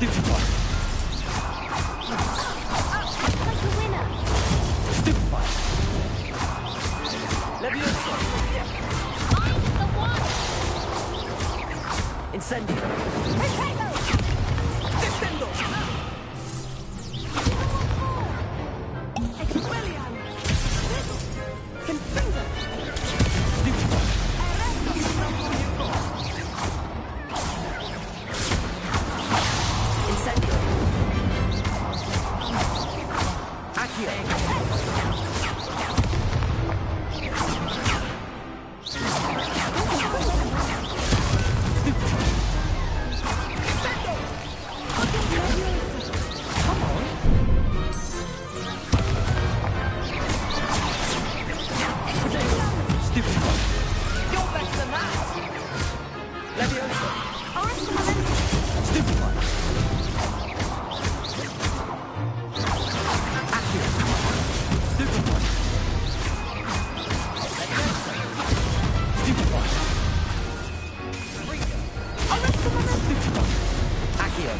Stupid one. Like a winner. Stupid one. Leviosa. I'm the one. Incendio. Potato. Descendo. Expelliarmus. Confringo. Stupid one. Incendio. Accio. Stupid one. You're better than that. Leviosa. Stupid one. Accio. Stupid one. Stupid one. Stupid one. Accio.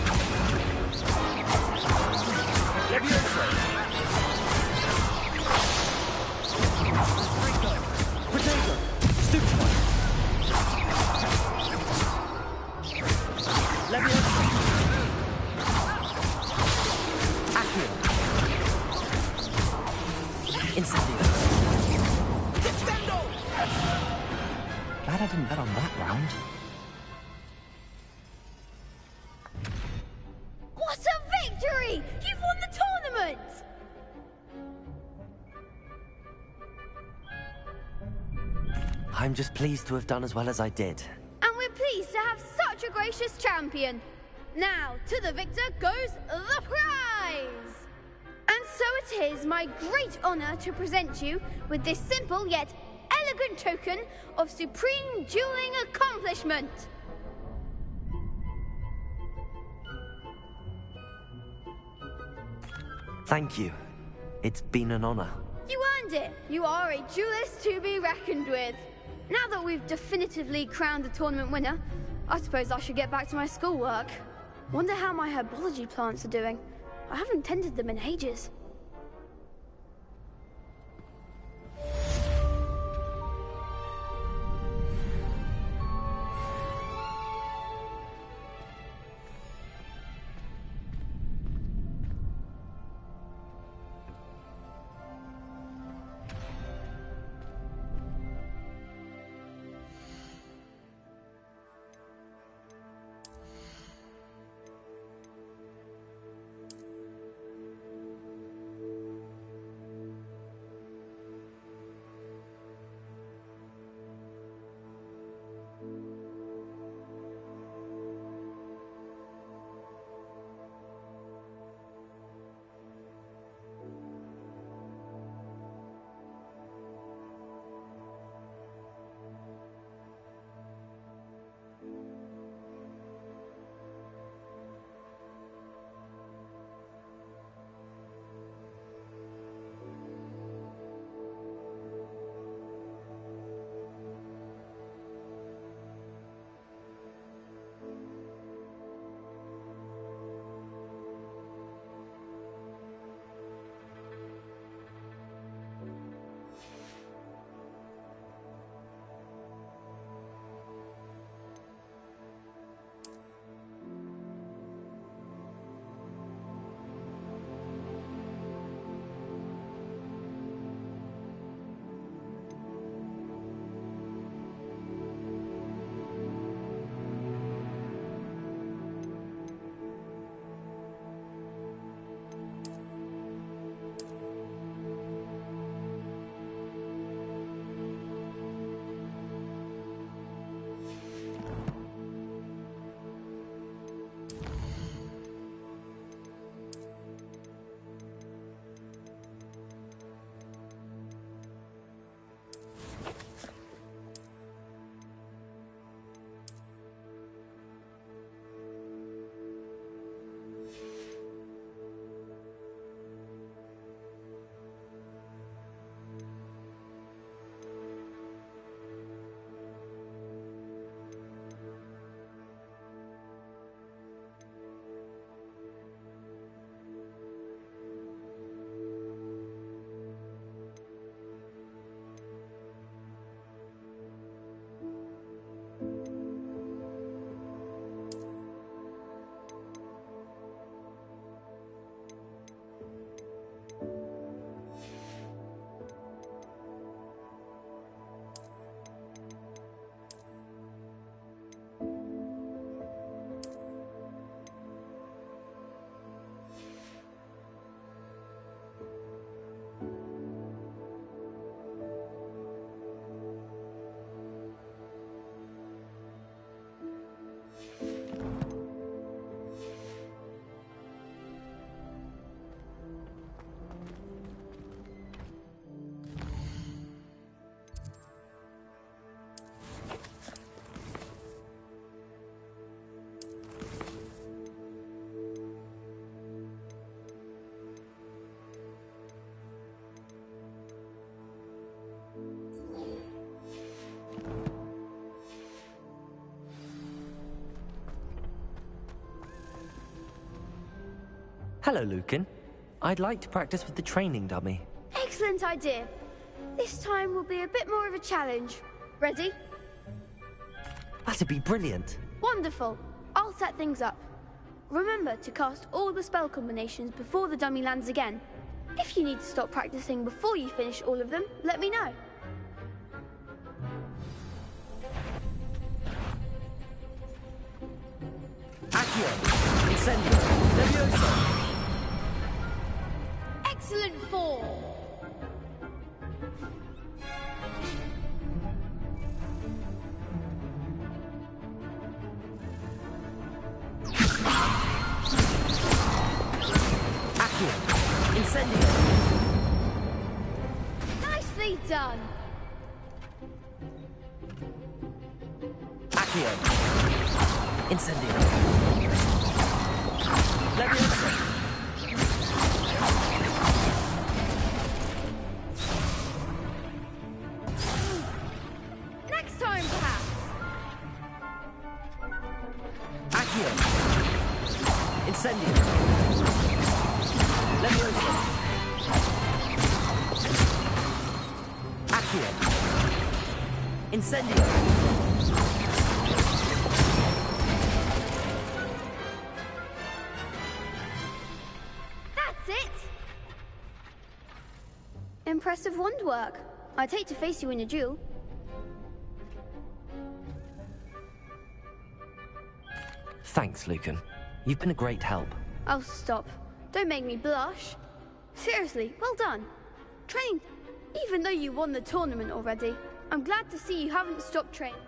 Leviosa. Potato. Stupid one. Leviosa. Accio. Incendio. Descendo. Glad I didn't bet on that round. What a victory! You've won the tournament! I'm just pleased to have done as well as I did. And we're pleased to have such a gracious champion. Now, to the victor goes the prize! And so it is my great honor to present you with this simple yet elegant token of supreme dueling accomplishment. Thank you. It's been an honor. You earned it. You are a duelist to be reckoned with. Now that we've definitively crowned the tournament winner, I suppose I should get back to my schoolwork. Wonder how my herbology plants are doing. I haven't tended them in ages. Hello, Lucan. I'd like to practice with the training dummy. Excellent idea. This time will be a bit more of a challenge. Ready? That'd be brilliant. Wonderful. I'll set things up. Remember to cast all the spell combinations before the dummy lands again. If you need to stop practicing before you finish all of them, let me know. Accio! Incendio! Levioso! Excellent form! Accio! Incendio! Nicely done! Accio! Incendio! Levioso! Next time, perhaps! Accio! Incendio! Levioso! Accio! Incendio! That's it! Impressive wand work. I'd hate to face you in a duel. Thanks, Lucan. You've been a great help. Oh, stop. Don't make me blush. Seriously, well done. Training, even though you won the tournament already, I'm glad to see you haven't stopped training.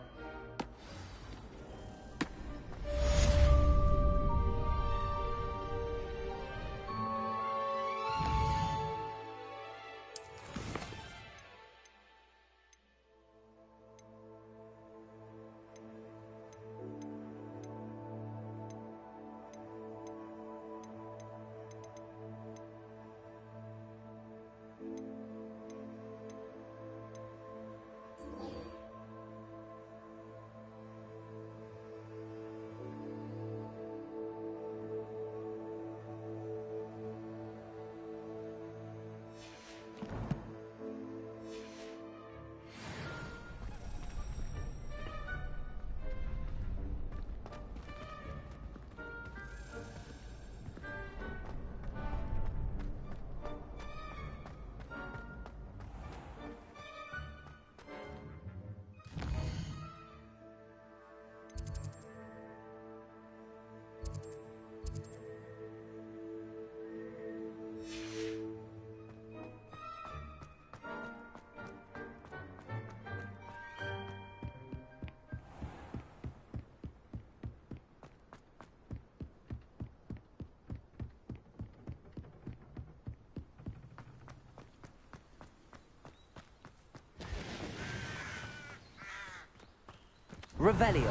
Revelio.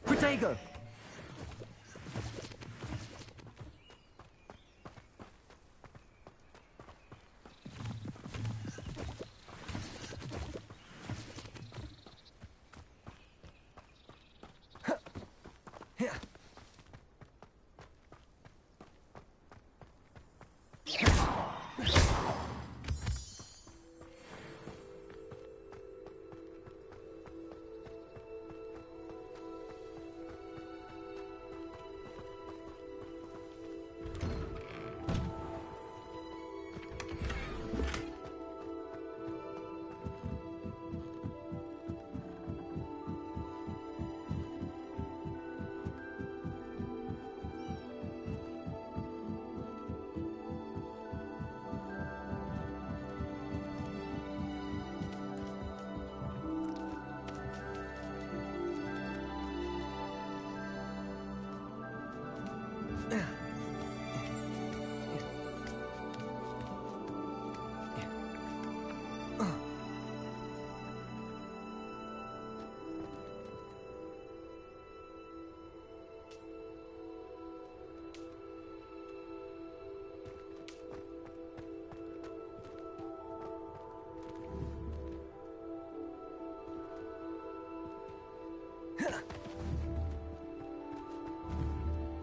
Protego!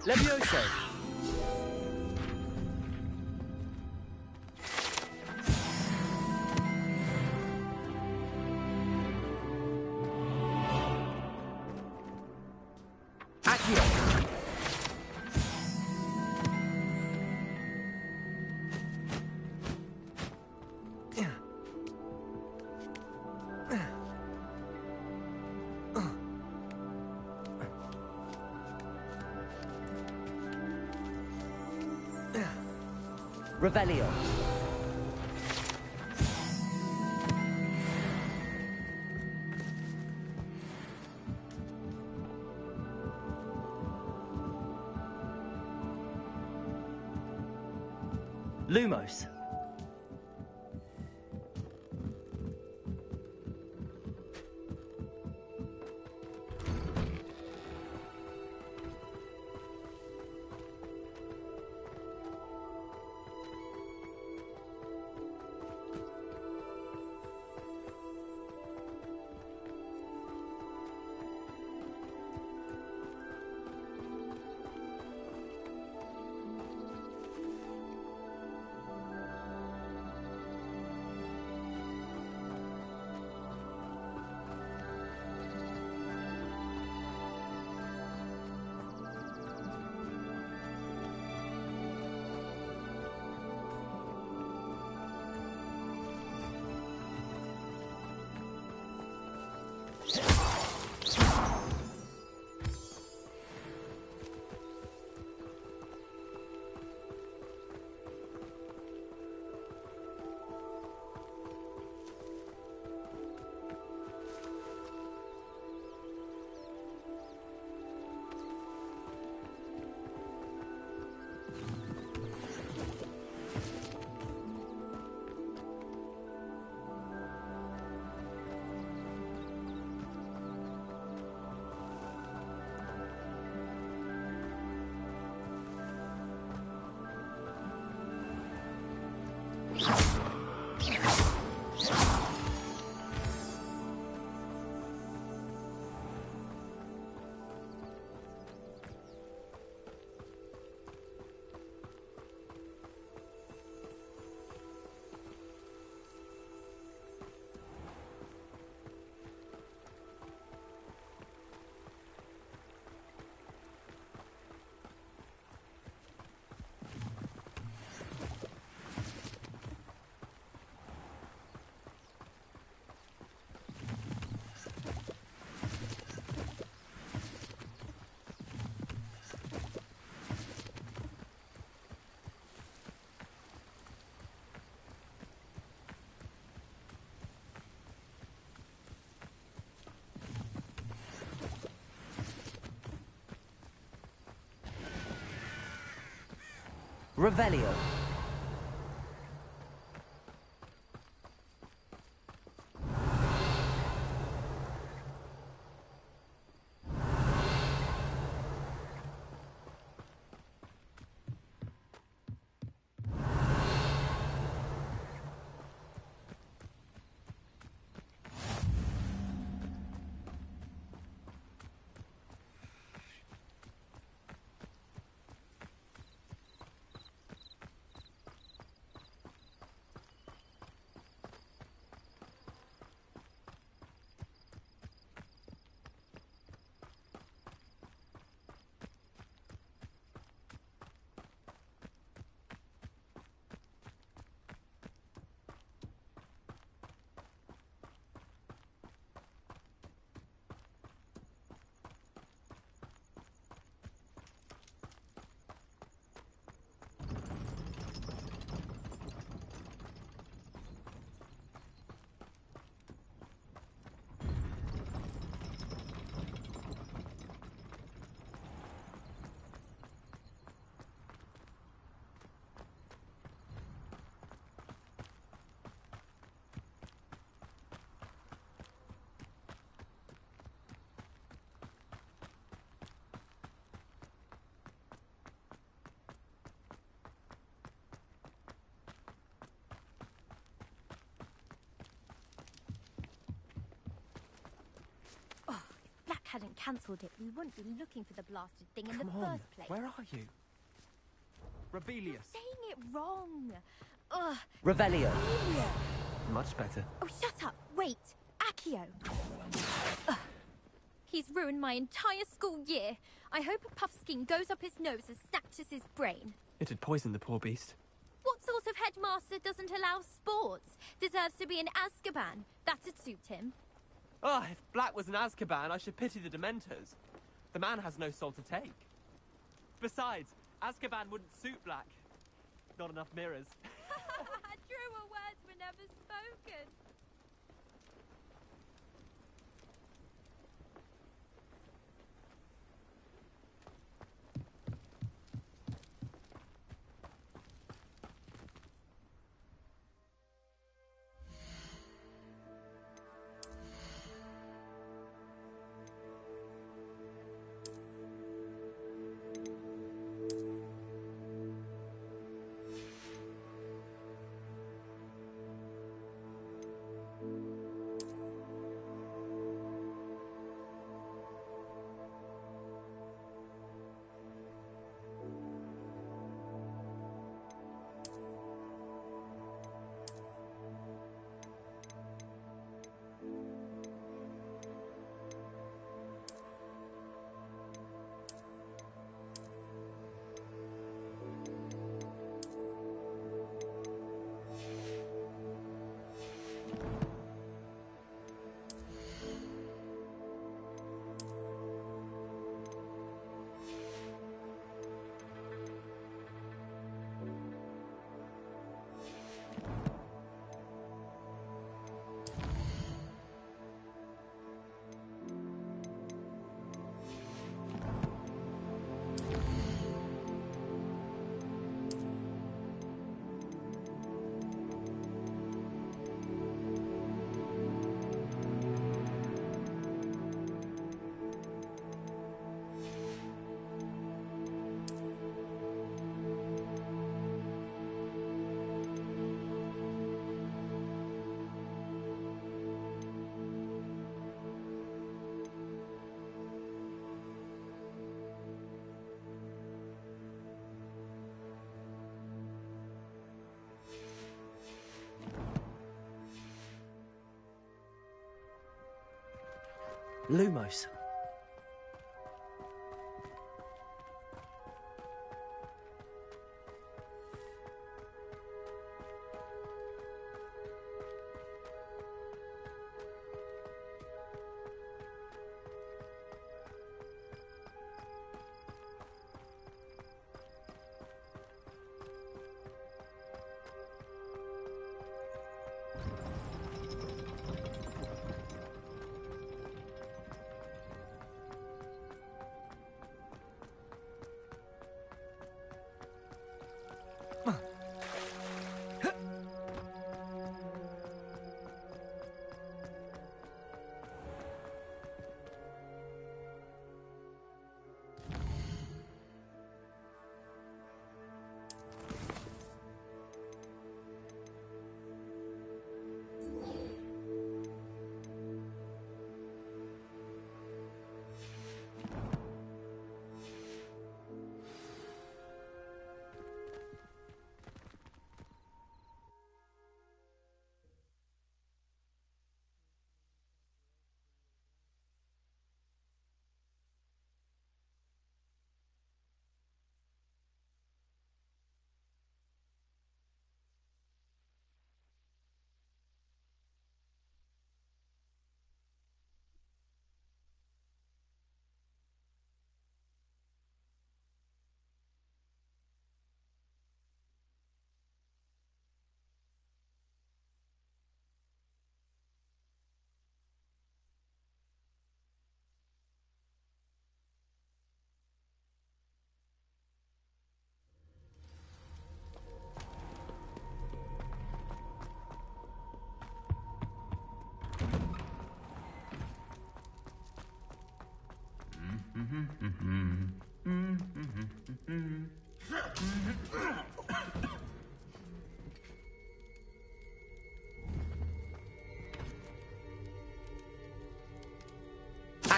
Levioso! Accio! Revelio. Lumos. Revelio. hadn't cancelled it, we wouldn't be looking for the blasted thing in the Come on, first place. where are you? Rebellious. Saying it wrong. Ugh. Revelio. Much better. Oh, shut up. Wait. Accio. Ugh. He's ruined my entire school year. I hope a puffskein goes up his nose and snatches his brain. It'd poison the poor beast. What sort of headmaster doesn't allow sports? Deserves to be in Azkaban. That'd suit him. Ah, if Black was in Azkaban, I should pity the Dementors. The man has no soul to take. Besides, Azkaban wouldn't suit Black. Not enough mirrors. Truer words were never spoken. Lumos.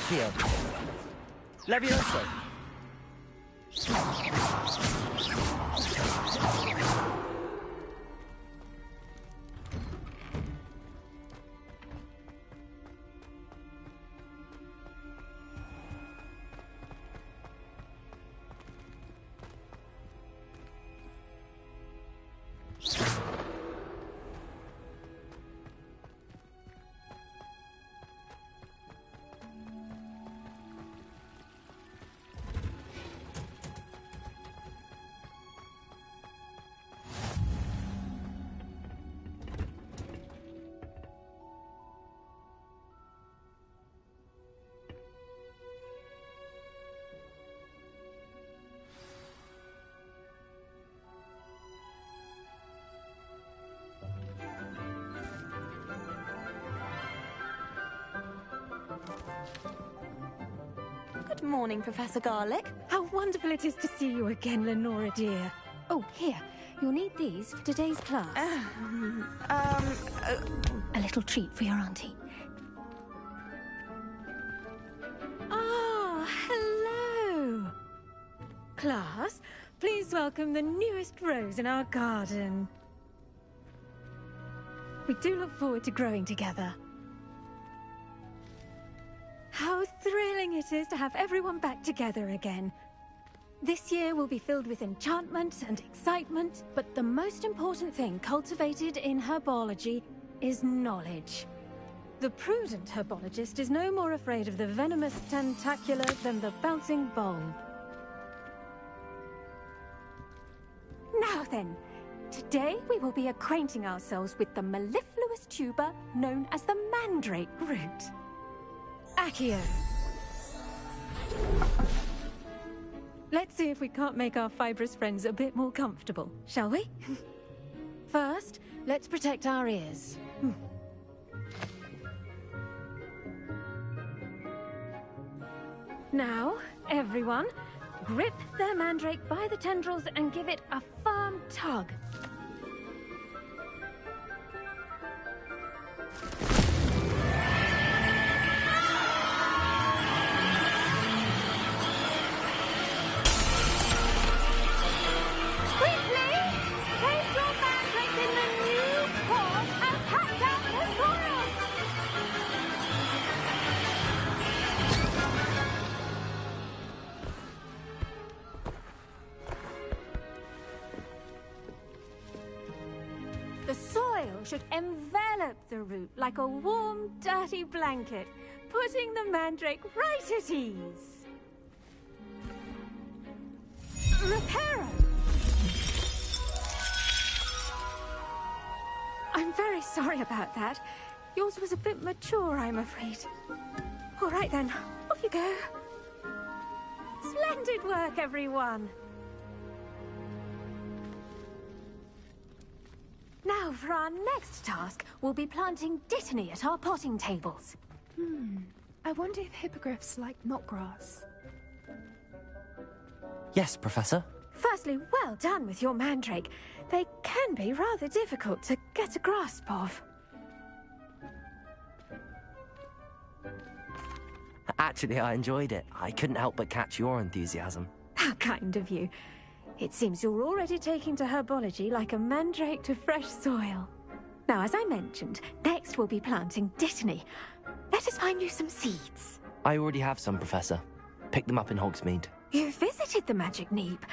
Accio! Levioso! Good morning, Professor Garlick. How wonderful it is to see you again, Lenora dear. Oh, here. You'll need these for today's class. A little treat for your auntie. Ah, hello. Class, please welcome the newest rose in our garden. We do look forward to growing together. How thrilling it is to have everyone back together again. This year will be filled with enchantment and excitement, but the most important thing cultivated in herbology is knowledge. The prudent herbologist is no more afraid of the venomous tentacular than the bouncing bulb. Now then, today we will be acquainting ourselves with the mellifluous tuber known as the mandrake root. Accio. Let's see if we can't make our fibrous friends a bit more comfortable, shall we? First, let's protect our ears. Now, everyone, grip their mandrake by the tendrils and give it a firm tug. The soil should envelop the root like a warm, dirty blanket, putting the mandrake right at ease. Reparo! I'm very sorry about that. Yours was a bit mature, I'm afraid. All right then, off you go. Splendid work, everyone! Now, for our next task, we'll be planting dittany at our potting tables. I wonder if hippogriffs like knotgrass. Yes, Professor. Firstly, well done with your mandrake. They can be rather difficult to get a grasp of. Actually, I enjoyed it. I couldn't help but catch your enthusiasm. How kind of you. It seems you're already taking to herbology like a mandrake to fresh soil. Now, as I mentioned, next we'll be planting dittany. Let us find you some seeds. I already have some, Professor. Picked them up in Hogsmeade. You visited the Magic Neep.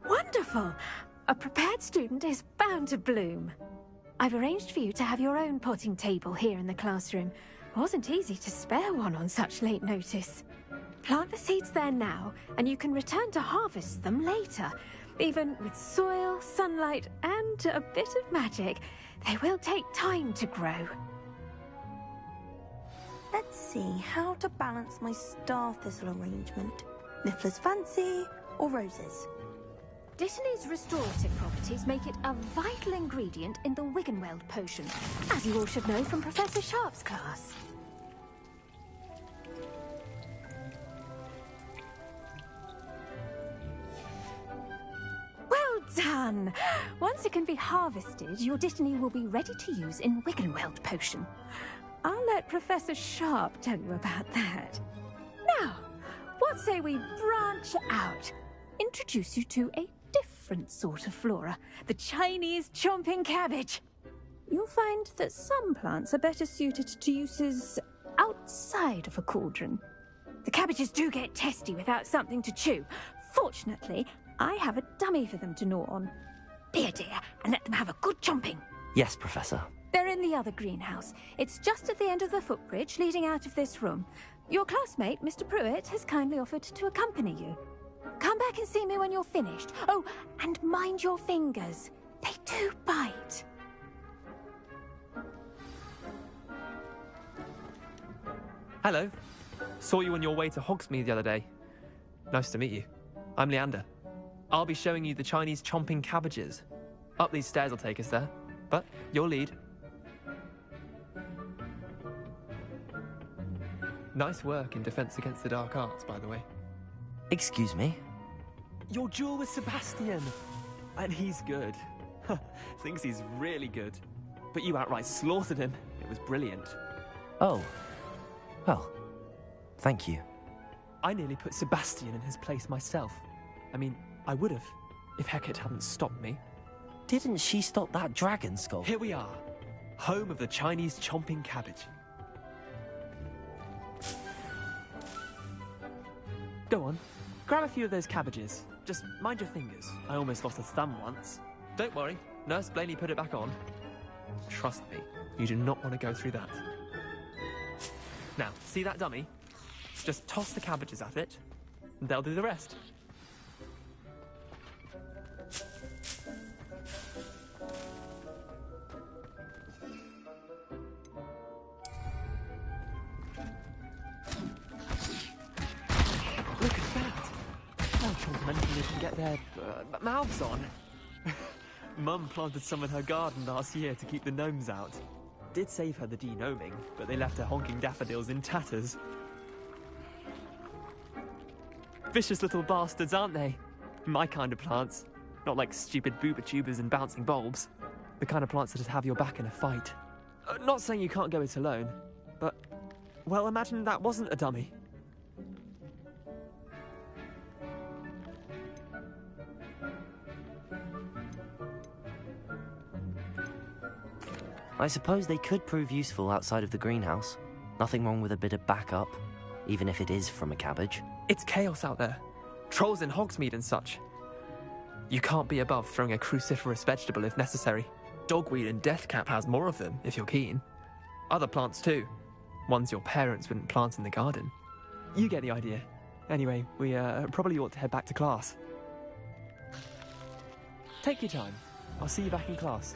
Wonderful! A prepared student is bound to bloom. I've arranged for you to have your own potting table here in the classroom. Wasn't easy to spare one on such late notice. Plant the seeds there now, and you can return to harvest them later. Even with soil, sunlight, and a bit of magic, they will take time to grow. Let's see how to balance my star thistle arrangement. Niffler's fancy or roses? Dittany's restorative properties make it a vital ingredient in the Wiggenweld potion, As you all should know from Professor Sharp's class. Well done! Once it can be harvested, your dittany will be ready to use in Wiggenweld potion. I'll let Professor Sharp tell you about that. Now, what say we branch out? Introduce you to a different sort of flora, the Chinese chomping cabbage. You'll find that some plants are better suited to uses outside of a cauldron. The cabbages do get testy without something to chew. Fortunately, I have a dummy for them to gnaw on. Be a dear and let them have a good chomping. Yes, Professor. They're in the other greenhouse. It's just at the end of the footbridge leading out of this room. Your classmate, Mr. Pruitt, has kindly offered to accompany you. Come back and see me when you're finished. Oh, and mind your fingers. They do bite. Hello. Saw you on your way to Hogsmeade the other day. Nice to meet you. I'm Leander. I'll be showing you the Chinese chomping cabbages. Up these stairs will take us there, but your lead. Nice work in Defense Against the Dark Arts, by the way. Excuse me? Your duel with Sebastian! And he's good. Thinks he's really good. But you outright slaughtered him. It was brilliant. Oh. Well, thank you. I nearly put Sebastian in his place myself. I mean, I would have, if Hecate hadn't stopped me. Didn't she stop that dragon skull? Here we are, home of the Chinese chomping cabbage. Go on, grab a few of those cabbages. Just mind your fingers. I almost lost a thumb once. Don't worry, Nurse Blaney put it back on. Trust me, you do not want to go through that. Now, see that dummy? Just toss the cabbages at it, and they'll do the rest. Look at that! How complimentary they can get their mouths on. Mum planted some in her garden last year to keep the gnomes out. Did save her the de-gnoming, but they left her honking daffodils in tatters. Vicious little bastards, aren't they? My kind of plants. Not like stupid booba tubers and bouncing bulbs. The kind of plants that'd have your back in a fight. Not saying you can't go it alone, but... well, imagine that wasn't a dummy. I suppose they could prove useful outside of the greenhouse. Nothing wrong with a bit of backup, even if it is from a cabbage. It's chaos out there. Trolls in Hogsmeade and such. You can't be above throwing a cruciferous vegetable if necessary. Dogweed and deathcap has more of them, if you're keen. Other plants too. Ones your parents wouldn't plant in the garden. You get the idea. Anyway, we probably ought to head back to class. Take your time. I'll see you back in class.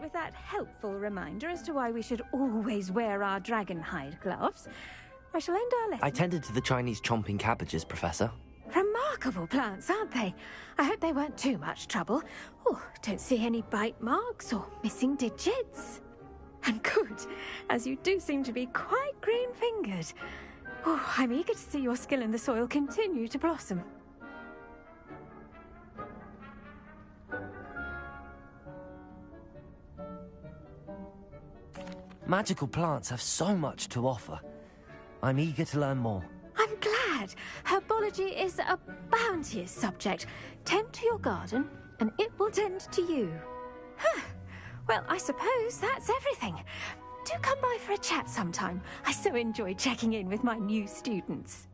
With that helpful reminder as to why we should always wear our dragonhide gloves, I shall end our lesson. I tended to the Chinese chomping cabbages, Professor. Remarkable plants, aren't they? I hope they weren't too much trouble. Oh, don't see any bite marks or missing digits. And good, as you do seem to be quite green-fingered. Oh, I'm eager to see your skill in the soil continue to blossom. Magical plants have so much to offer. I'm eager to learn more. I'm glad. Herbology is a bounteous subject. Tend to your garden, and it will tend to you. Well, I suppose that's everything. Do come by for a chat sometime. I so enjoy checking in with my new students.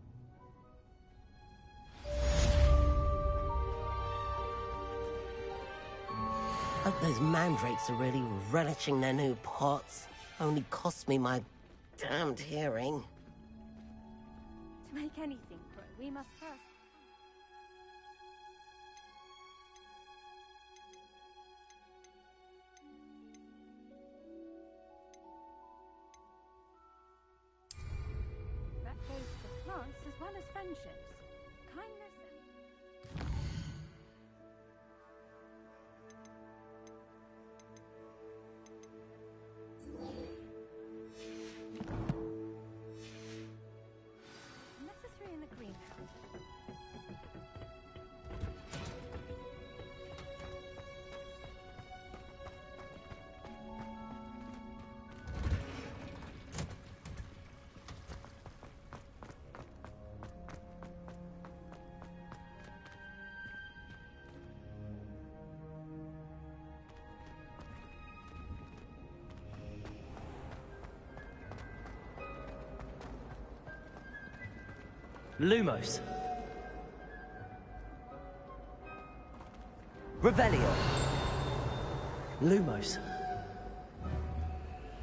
Hope those mandrakes are really relishing their new pots. Only cost me my damned hearing. To make anything grow, we must first... That goes for plants as well as friendships. Kindness and... Lumos. Revelio. Lumos.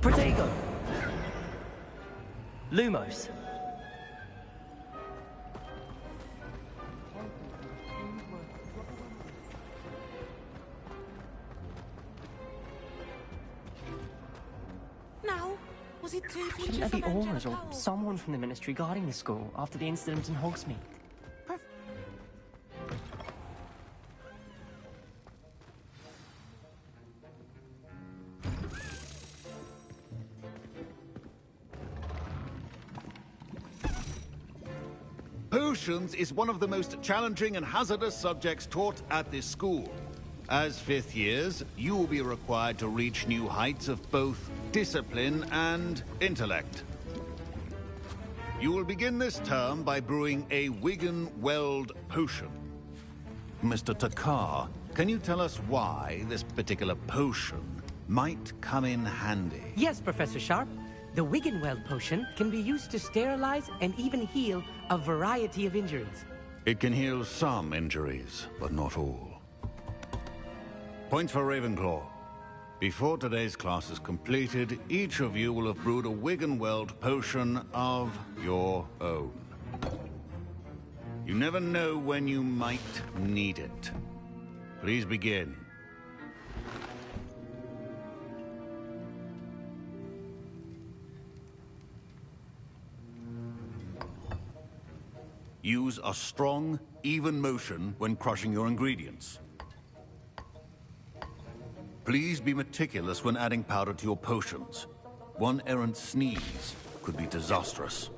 Protego. Lumos. Now, was it two Shouldn't teachers there be from Auras or Angelic House? someone from the Ministry guarding the school after the incident in Hogsmeade? Potions is one of the most challenging and hazardous subjects taught at this school. As fifth years, you will be required to reach new heights of both discipline and intellect. You will begin this term by brewing a Wigan-Weld potion. Mr. Takar, can you tell us why this particular potion might come in handy? Yes, Professor Sharp. The Wiggenweld potion can be used to sterilize and even heal a variety of injuries. It can heal some injuries, but not all. Points for Ravenclaw. Before today's class is completed, each of you will have brewed a Wiggenweld potion of your own. You never know when you might need it. Please begin. Use a strong, even motion when crushing your ingredients. Please be meticulous when adding powder to your potions. One errant sneeze could be disastrous.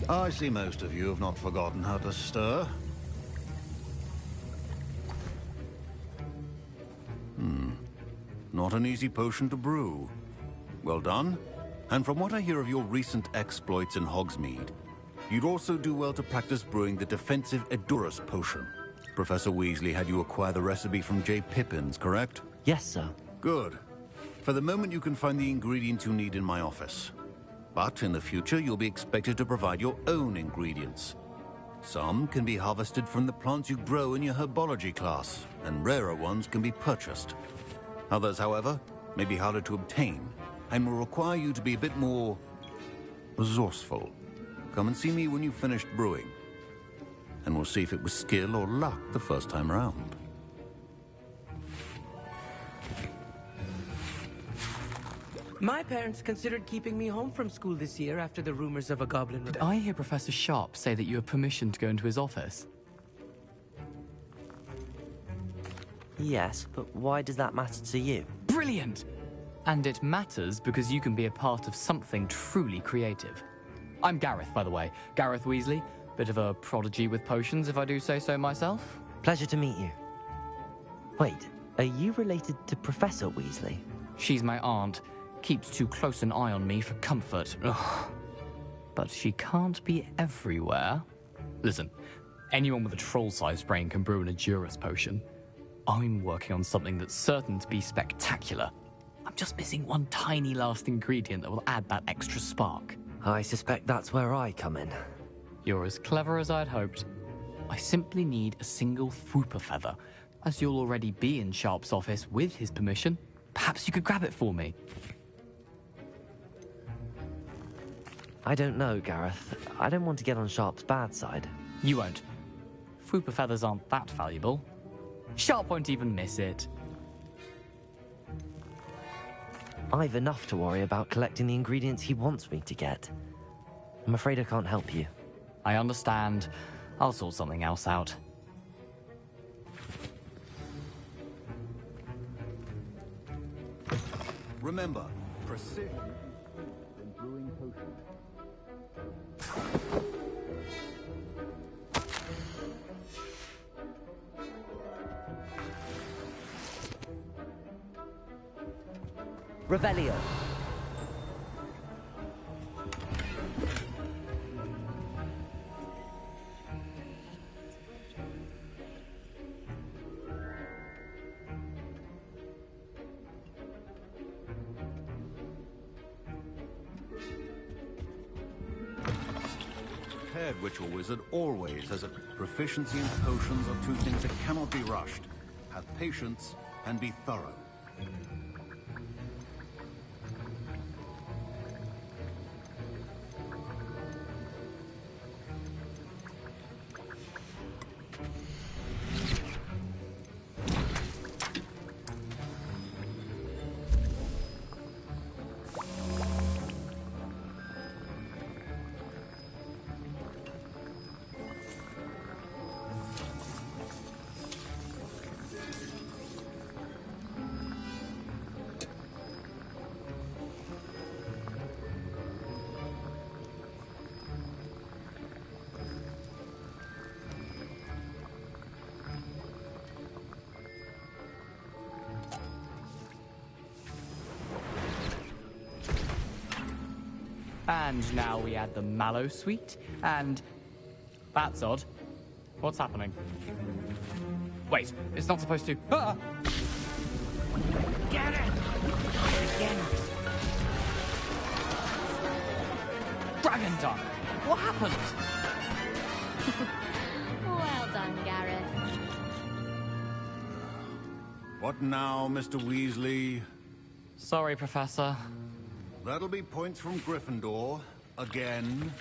I see most of you have not forgotten how to stir. Not an easy potion to brew. Well done. And from what I hear of your recent exploits in Hogsmeade, you'd also do well to practice brewing the defensive Edurus potion. Professor Weasley had you acquire the recipe from J. Pippin's, correct? Yes, sir. Good. For the moment, you can find the ingredients you need in my office. But in the future, you'll be expected to provide your own ingredients. Some can be harvested from the plants you grow in your herbology class, and rarer ones can be purchased. Others, however, may be harder to obtain, and will require you to be a bit more resourceful. Come and see me when you've finished brewing, and we'll see if it was skill or luck the first time round. My parents considered keeping me home from school this year after the rumors of a goblin Did rebellion. I hear Professor Sharp say that you have permission to go into his office? Yes, but why does that matter to you? Brilliant! And it matters because you can be a part of something truly creative. I'm Gareth, by the way. Gareth Weasley. Bit of a prodigy with potions, if I do say so myself. Pleasure to meet you. Wait, are you related to Professor Weasley? She's my aunt. Keeps too close an eye on me for comfort. Ugh. But she can't be everywhere. Listen, anyone with a troll-sized brain can brew an Edurus potion. I'm working on something that's certain to be spectacular. I'm just missing one tiny last ingredient that will add that extra spark. I suspect that's where I come in. You're as clever as I'd hoped. I simply need a single Fwooper feather. As you'll already be in Sharp's office with his permission, perhaps you could grab it for me. I don't know, Gareth. I don't want to get on Sharp's bad side. You won't. Fwooper feathers aren't that valuable. Sharp won't even miss it. I've enough to worry about collecting the ingredients he wants me to get. I'm afraid I can't help you. I understand. I'll sort something else out. Remember, precision in brewing potions. Revelio. Prepared Witch or Wizard always has a proficiency in potions are two things that cannot be rushed. Have patience and be thorough. And now we add the mallow sweet, and... That's odd. What's happening? Wait, it's not supposed to... Ah! Get it! Again. Dragon Dung! What happened? Well done, Gareth. What now, Mr. Weasley? Sorry, Professor. That'll be points from Gryffindor. Again.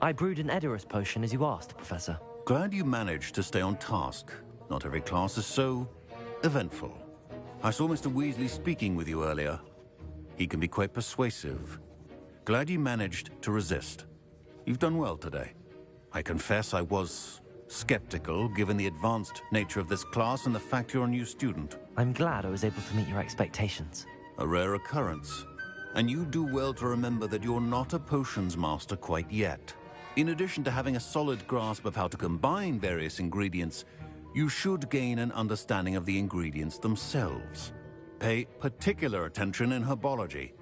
I brewed an Edurus potion as you asked, Professor. Glad you managed to stay on task. Not every class is so eventful. I saw Mr. Weasley speaking with you earlier. He can be quite persuasive. Glad you managed to resist. You've done well today. I confess I was skeptical, given the advanced nature of this class and the fact you're a new student. I'm glad I was able to meet your expectations. A rare occurrence. And you do well to remember that you're not a potions master quite yet. In addition to having a solid grasp of how to combine various ingredients, you should gain an understanding of the ingredients themselves. Pay particular attention in herbology.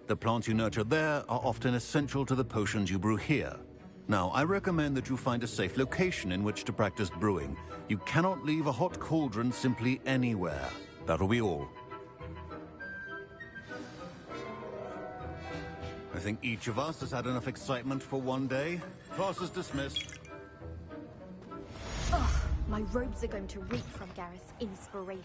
The plants you nurture there are often essential to the potions you brew here. Now, I recommend that you find a safe location in which to practice brewing. You cannot leave a hot cauldron simply anywhere. That'll be all. I think each of us has had enough excitement for one day. Class is dismissed. Ugh, my robes are going to reek from Gareth's inspiration.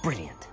Brilliant.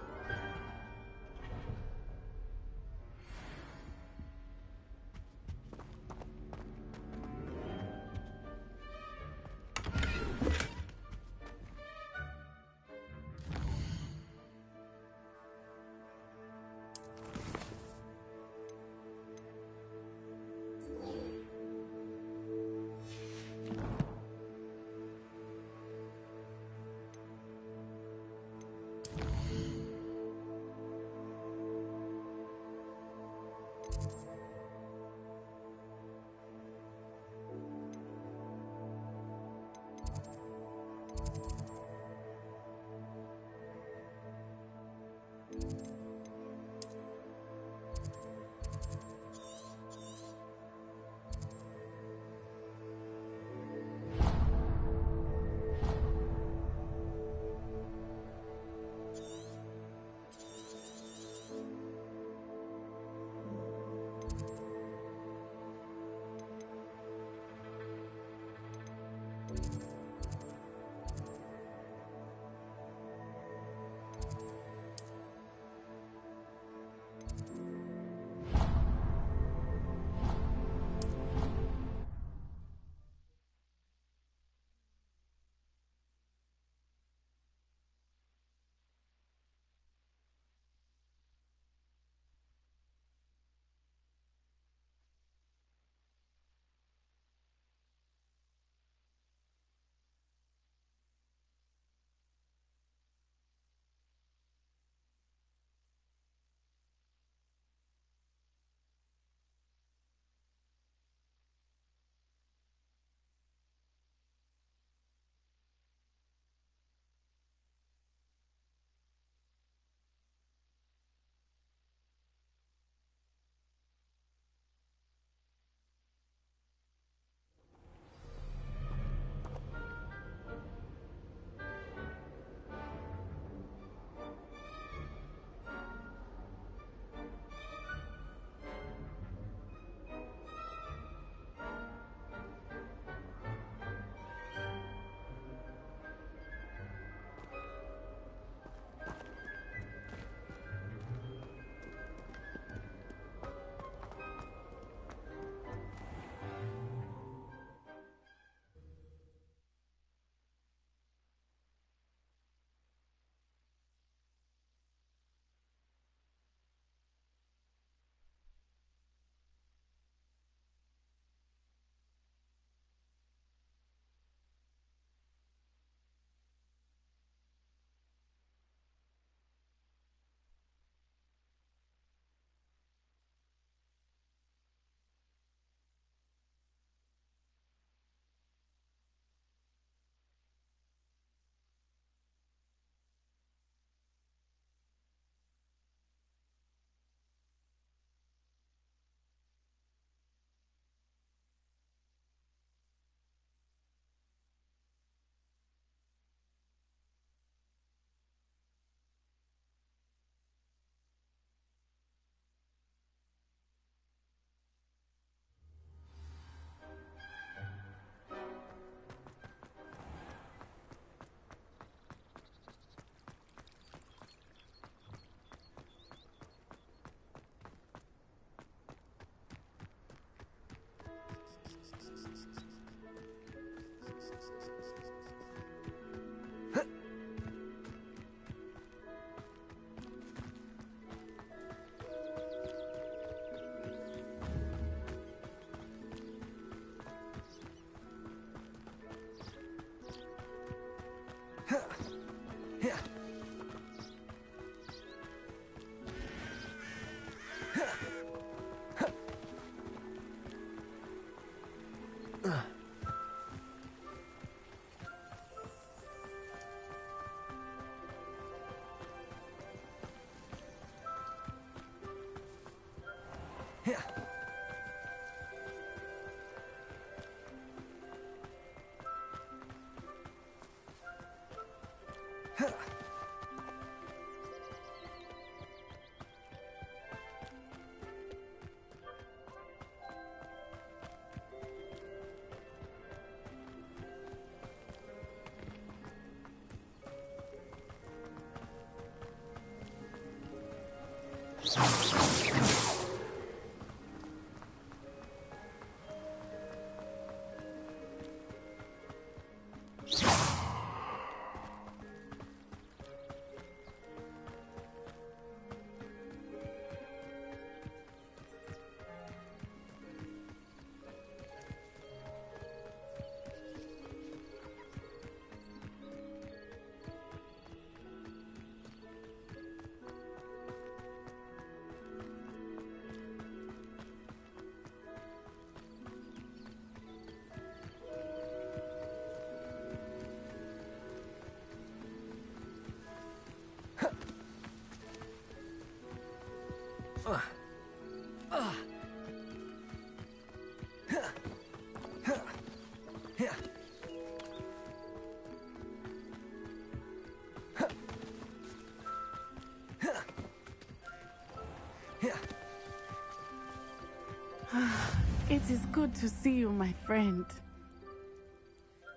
It is good to see you, my friend.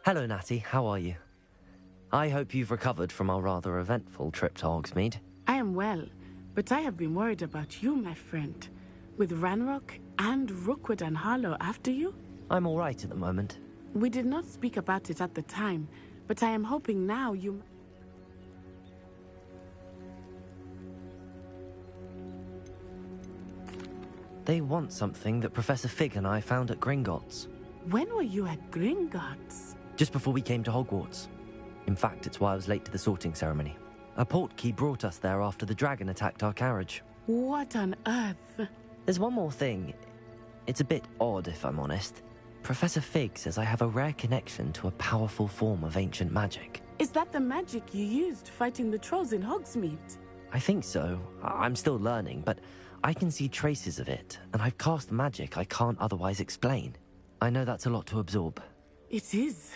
Hello, Natty. How are you? I hope you've recovered from our rather eventful trip to Hogsmeade. I am well, but I have been worried about you, my friend. With Ranrock and Rookwood and Harlow after you? I'm all right at the moment. We did not speak about it at the time, but I am hoping now you... They want something that Professor Fig and I found at Gringotts. When were you at Gringotts? Just before we came to Hogwarts. In fact, it's why I was late to the sorting ceremony. A portkey brought us there after the dragon attacked our carriage. What on earth? There's one more thing. It's a bit odd, if I'm honest. Professor Fig says I have a rare connection to a powerful form of ancient magic. Is that the magic you used fighting the trolls in Hogsmeade? I think so. I'm still learning, but I can see traces of it, and I've cast magic I can't otherwise explain. I know that's a lot to absorb. It is.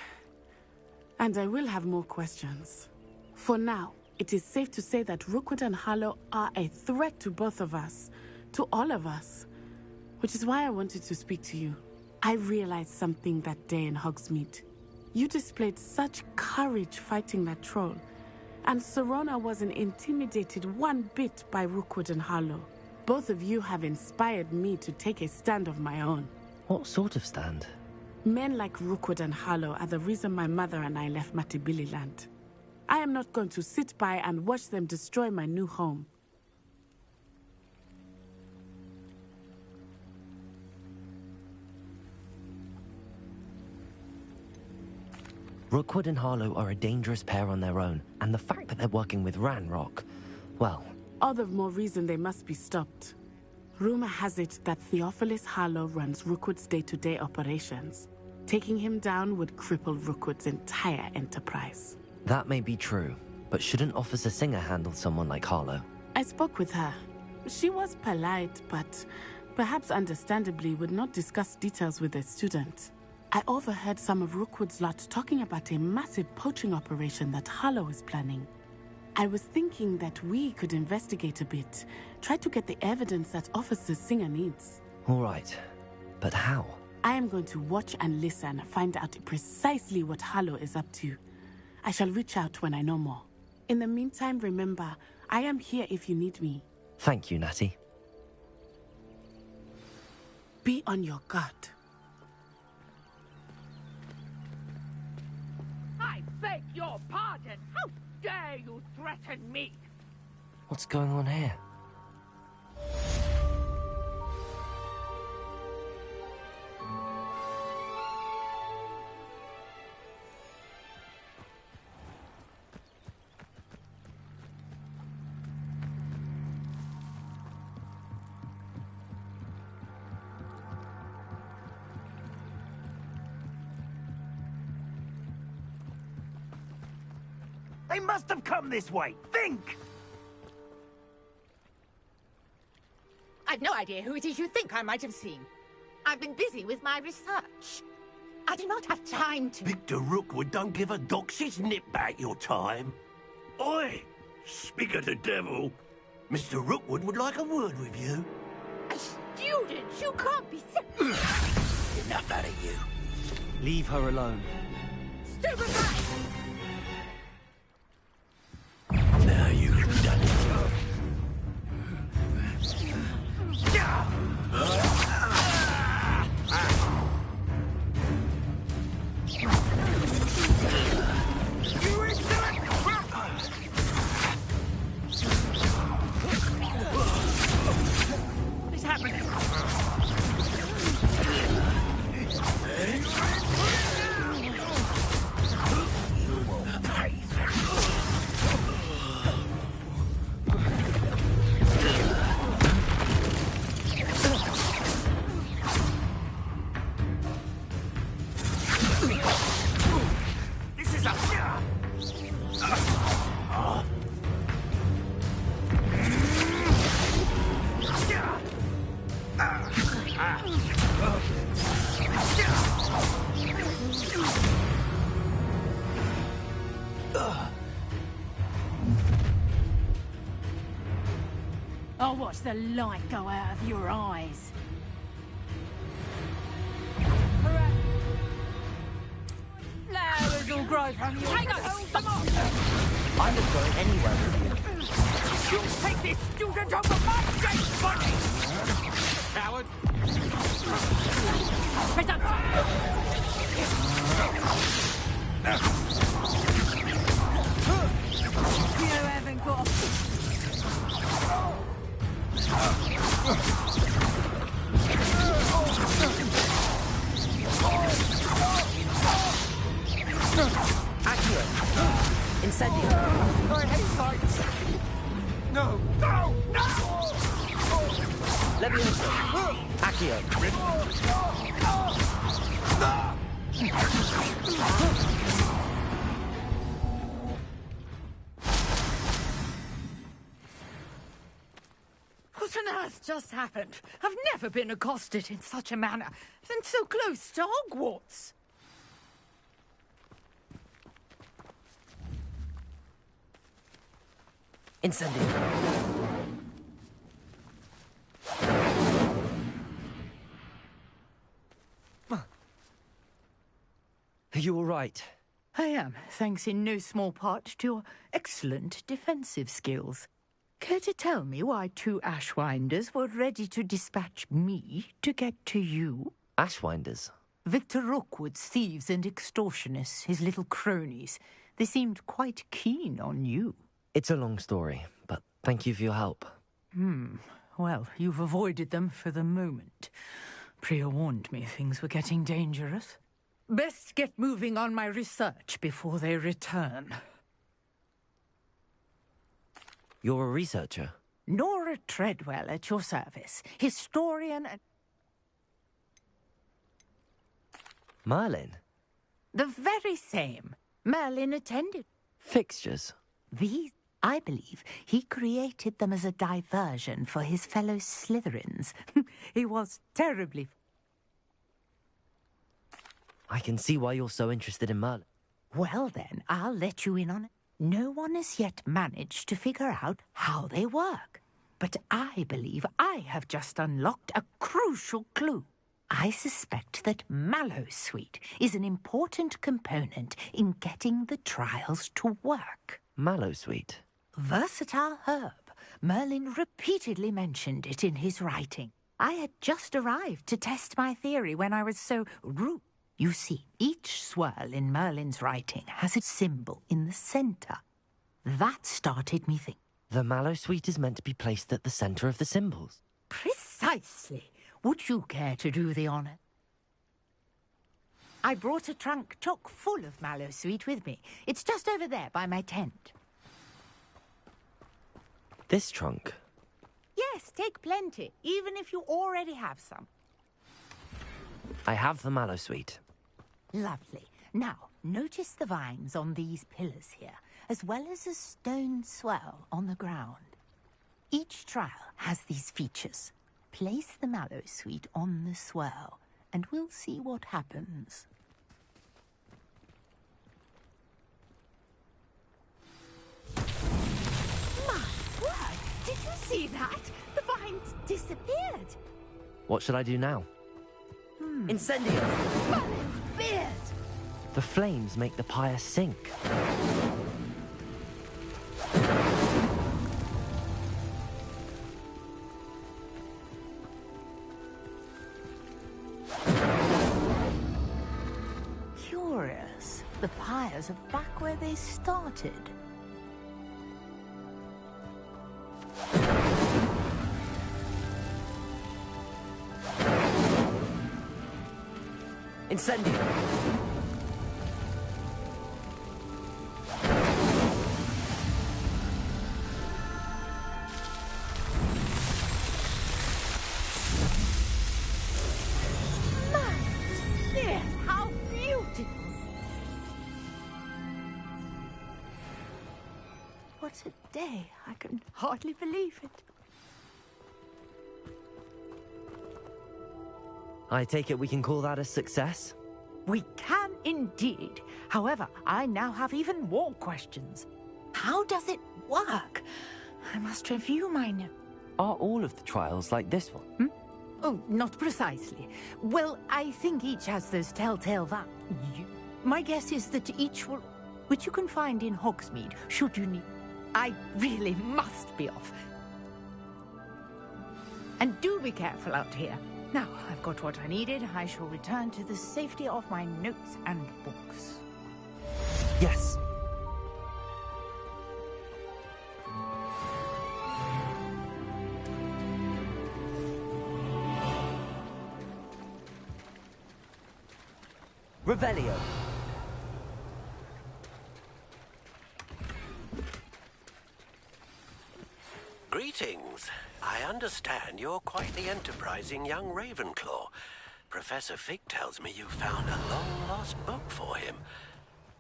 And I will have more questions. For now, it is safe to say that Rookwood and Harlow are a threat to both of us, to all of us. Which is why I wanted to speak to you. I realized something that day in Hogsmeade. You displayed such courage fighting that troll, and Serona wasn't intimidated one bit by Rookwood and Harlow. Both of you have inspired me to take a stand of my own. What sort of stand? Men like Rookwood and Harlow are the reason my mother and I left Matabeleland. I am not going to sit by and watch them destroy my new home. Rookwood and Harlow are a dangerous pair on their own, and the fact that they're working with Ranrock, well... All the more reason they must be stopped. Rumor has it that Theophilus Harlow runs Rookwood's day-to-day operations. Taking him down would cripple Rookwood's entire enterprise. That may be true, but shouldn't Officer Singer handle someone like Harlow? I spoke with her. She was polite, but perhaps understandably would not discuss details with a student. I overheard some of Rookwood's lot talking about a massive poaching operation that Harlow is planning. I was thinking that we could investigate a bit, try to get the evidence that Officer Singer needs. All right, but how? I am going to watch and listen, find out precisely what Harlow is up to. I shall reach out when I know more. In the meantime, remember, I am here if you need me. Thank you, Natty. Be on your guard. I beg your pardon. How dare you threaten me? What's going on here? They must have come this way. Think! I've no idea who it is you think I might have seen. I've been busy with my research. I do not have time to... Victor Rookwood don't give a doxy's nip back your time. Oi! Speak of the devil. Mr. Rookwood would like a word with you. A student? You can't be... Enough out of you. Leave her alone. Stupefy! Now you've done it. What is happening? This is a... I'll watch the light go out of your eyes. Flowers will grow from your... I hold them off! I'm not going anywhere with you. You take this student over my dead body! Coward! You haven't got Accurate. Incendio. I hate lights! No! No! No! Levioso. Accio. What on earth just happened? I've never been accosted in such a manner, and so close to Hogwarts. Incendio. Are you all right? I am, thanks in no small part to your excellent defensive skills. Care to tell me why two Ashwinders were ready to dispatch me to get to you? Ashwinders? Victor Rookwood's thieves and extortionists, his little cronies. They seemed quite keen on you. It's a long story, but thank you for your help. Well, you've avoided them for the moment. Priya warned me things were getting dangerous. Best get moving on my research before they return. You're a researcher? Nora Treadwell at your service. Historian and... Merlin? The very same. Merlin attended. Fixtures? These, I believe, he created them as a diversion for his fellow Slytherins. He was terribly... I can see why you're so interested in Merlin. Well then, I'll let you in on it. No one has yet managed to figure out how they work. But I believe I have just unlocked a crucial clue. I suspect that Mallowsweet is an important component in getting the trials to work. Mallowsweet? Versatile herb. Merlin repeatedly mentioned it in his writing. I had just arrived to test my theory when I was so rude. You see, each swirl in Merlin's writing has a symbol in the centre. That started me thinking. The Mallowsweet is meant to be placed at the centre of the symbols. Precisely. Would you care to do the honour? I brought a trunk chock full of Mallowsweet with me. It's just over there by my tent. This trunk? Yes, take plenty, even if you already have some. I have the Mallowsweet. Lovely. Now, notice the vines on these pillars here. as well as a stone swell on the ground. Each trial has these features. Place the mallow sweet on the swell, and we'll see what happens. My word! Did you see that? The vines disappeared. What should I do now? Incendio! Merlin's beard! The flames make the pyre sink. Curious. The pyres are back where they started. Incendio! Yes, how beautiful! What a day. I can hardly believe it. I take it we can call that a success? We can indeed. However, I now have even more questions. How does it work? I must review my notes. Are all of the trials like this one? Oh, not precisely. Well, I think each has those telltale My guess is that each will... which you can find in Hogsmeade, should you need... I really must be off. And do be careful out here. Now, I've got what I needed. I shall return to the safety of my notes and books. Yes. Revelio. Greetings. I understand you're quite the enterprising young Ravenclaw. Professor Fig tells me you found a long-lost book for him.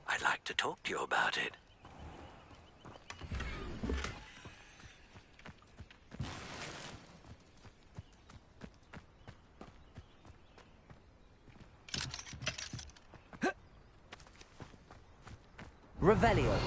I'd like to talk to you about it. Revelio.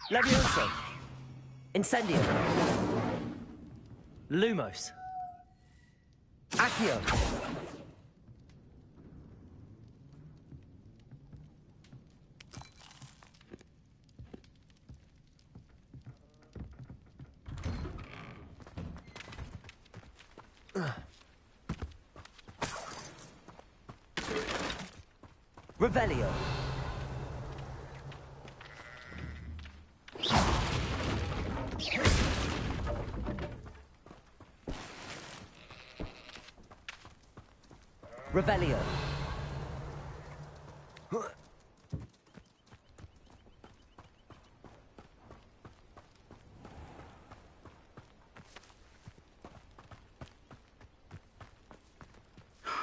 Levioso! Incendio! Lumos! Accio! Revelio! Revelio.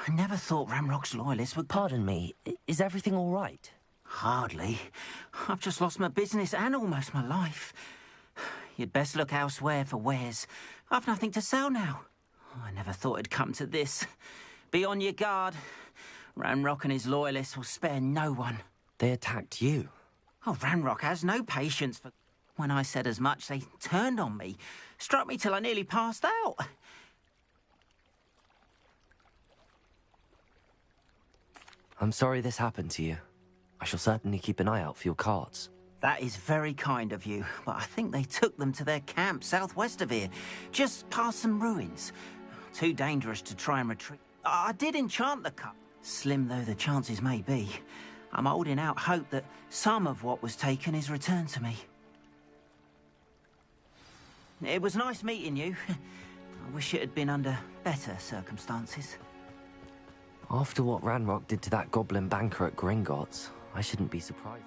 I never thought Ramrock's loyalists would... Pardon me, is everything all right? Hardly. I've just lost my business and almost my life. You'd best look elsewhere for wares. I've nothing to sell now. I never thought it'd come to this. Be on your guard. Ranrock and his loyalists will spare no one. They attacked you? Oh, Ranrock has no patience for... When I said as much, they turned on me. Struck me till I nearly passed out. I'm sorry this happened to you. I shall certainly keep an eye out for your cards. That is very kind of you, but I think they took them to their camp southwest of here, just past some ruins. Too dangerous to try and retreat. I did enchant the cup. Slim though the chances may be, I'm holding out hope that some of what was taken is returned to me. It was nice meeting you. I wish it had been under better circumstances. After what Ranrock did to that goblin banker at Gringotts, I shouldn't be surprised.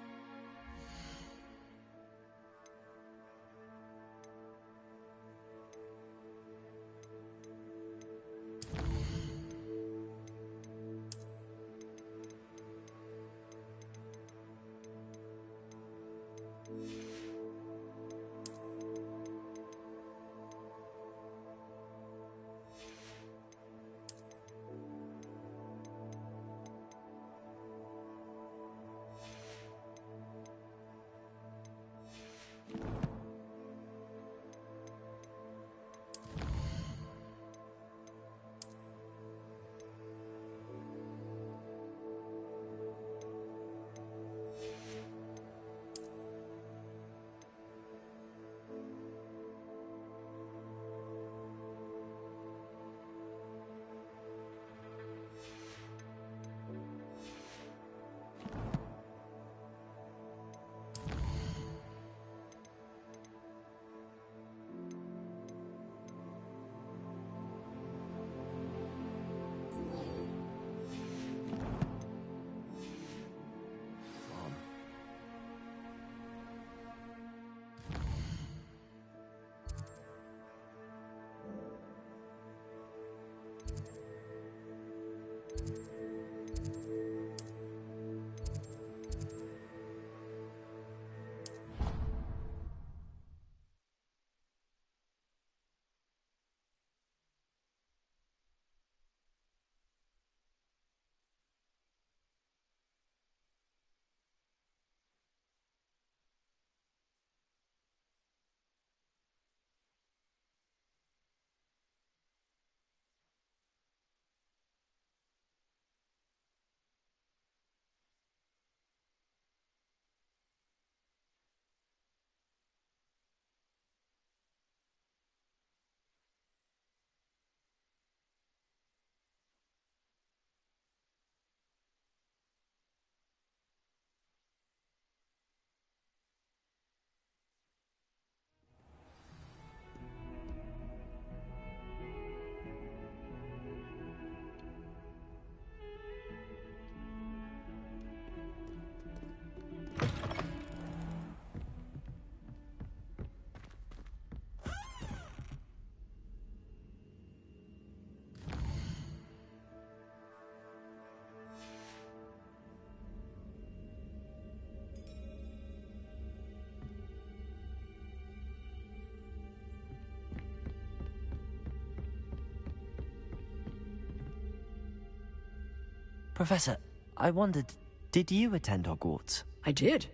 Professor, I wondered, did you attend Hogwarts? I did.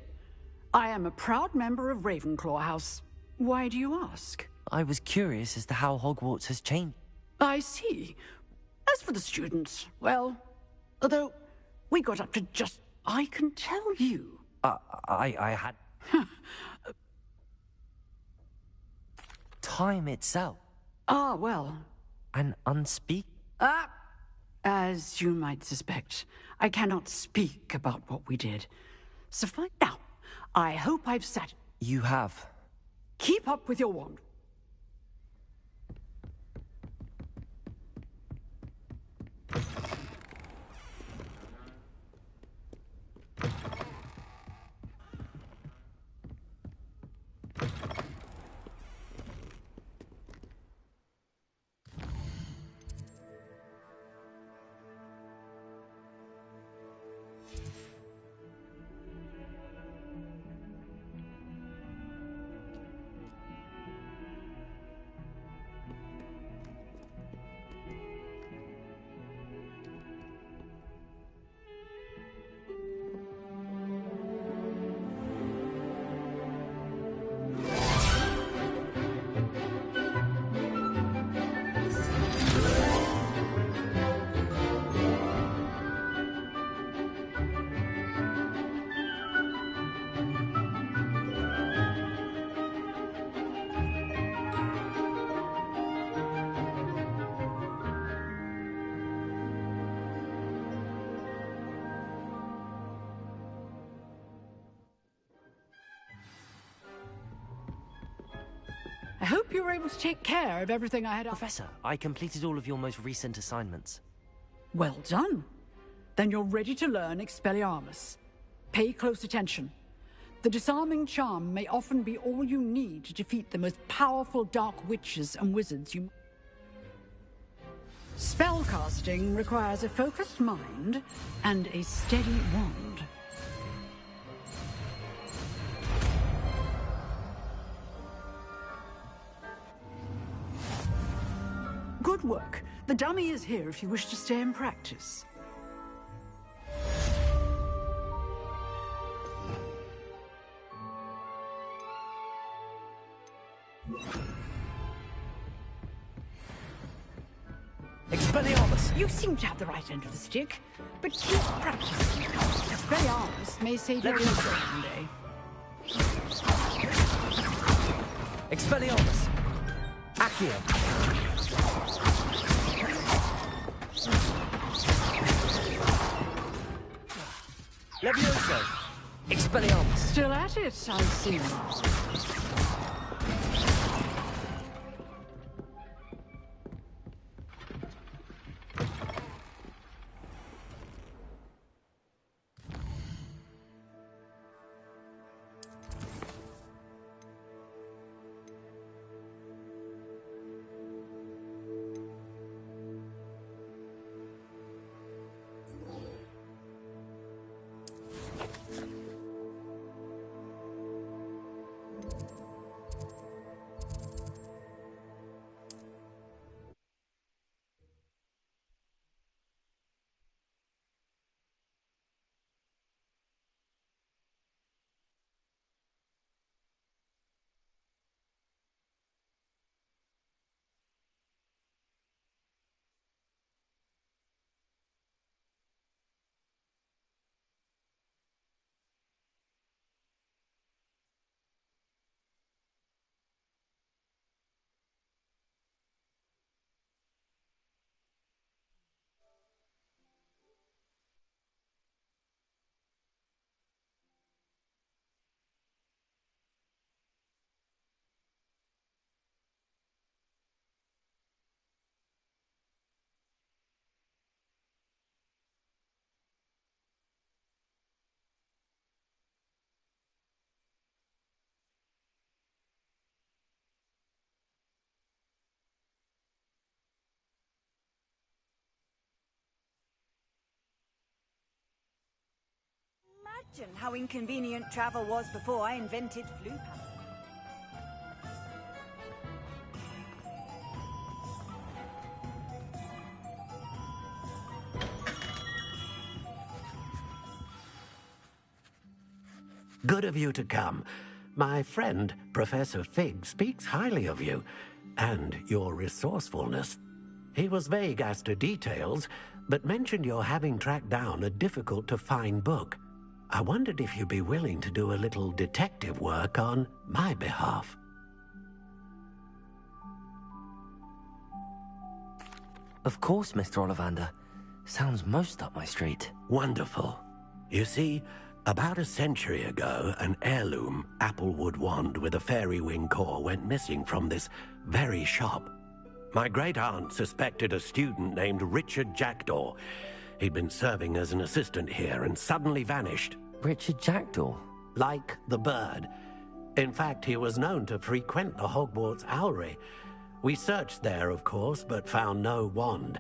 I am a proud member of Ravenclaw House. Why do you ask? I was curious as to how Hogwarts has changed. I see. As for the students, well, although we got up to just... I can tell you. I had... time itself. Ah, well. An as you might suspect, I cannot speak about what we did. Suffice now, I hope I've said... You have. Keep up with your wand. I hope you were able to take care of everything I had. Professor, I completed all of your most recent assignments. Well done. Then you're ready to learn Expelliarmus. Pay close attention. The disarming charm may often be all you need to defeat the most powerful dark witches and wizards you... Spellcasting requires a focused mind and a steady wand. Good work. The dummy is here if you wish to stay and practice. Expelliarmus! You seem to have the right end of the stick, but keep practicing. Expelliarmus may save your life one day. Expelliarmus! Accio! Levioso! Expelliarmus! Still at it, I see. Imagine how inconvenient travel was before I invented flu pass. Good of you to come. My friend, Professor Fig, speaks highly of you, and your resourcefulness. He was vague as to details, but mentioned your having tracked down a difficult-to-find book. I wondered if you'd be willing to do a little detective work on my behalf. Of course, Mr. Ollivander. Sounds most up my street. Wonderful. You see, about a century ago, an heirloom applewood wand with a fairy wing core went missing from this very shop. My great-aunt suspected a student named Richard Jackdaw. He'd been serving as an assistant here and suddenly vanished. Richard Jackdaw? Like the bird. In fact, he was known to frequent the Hogwarts Owlery. We searched there, of course, but found no wand.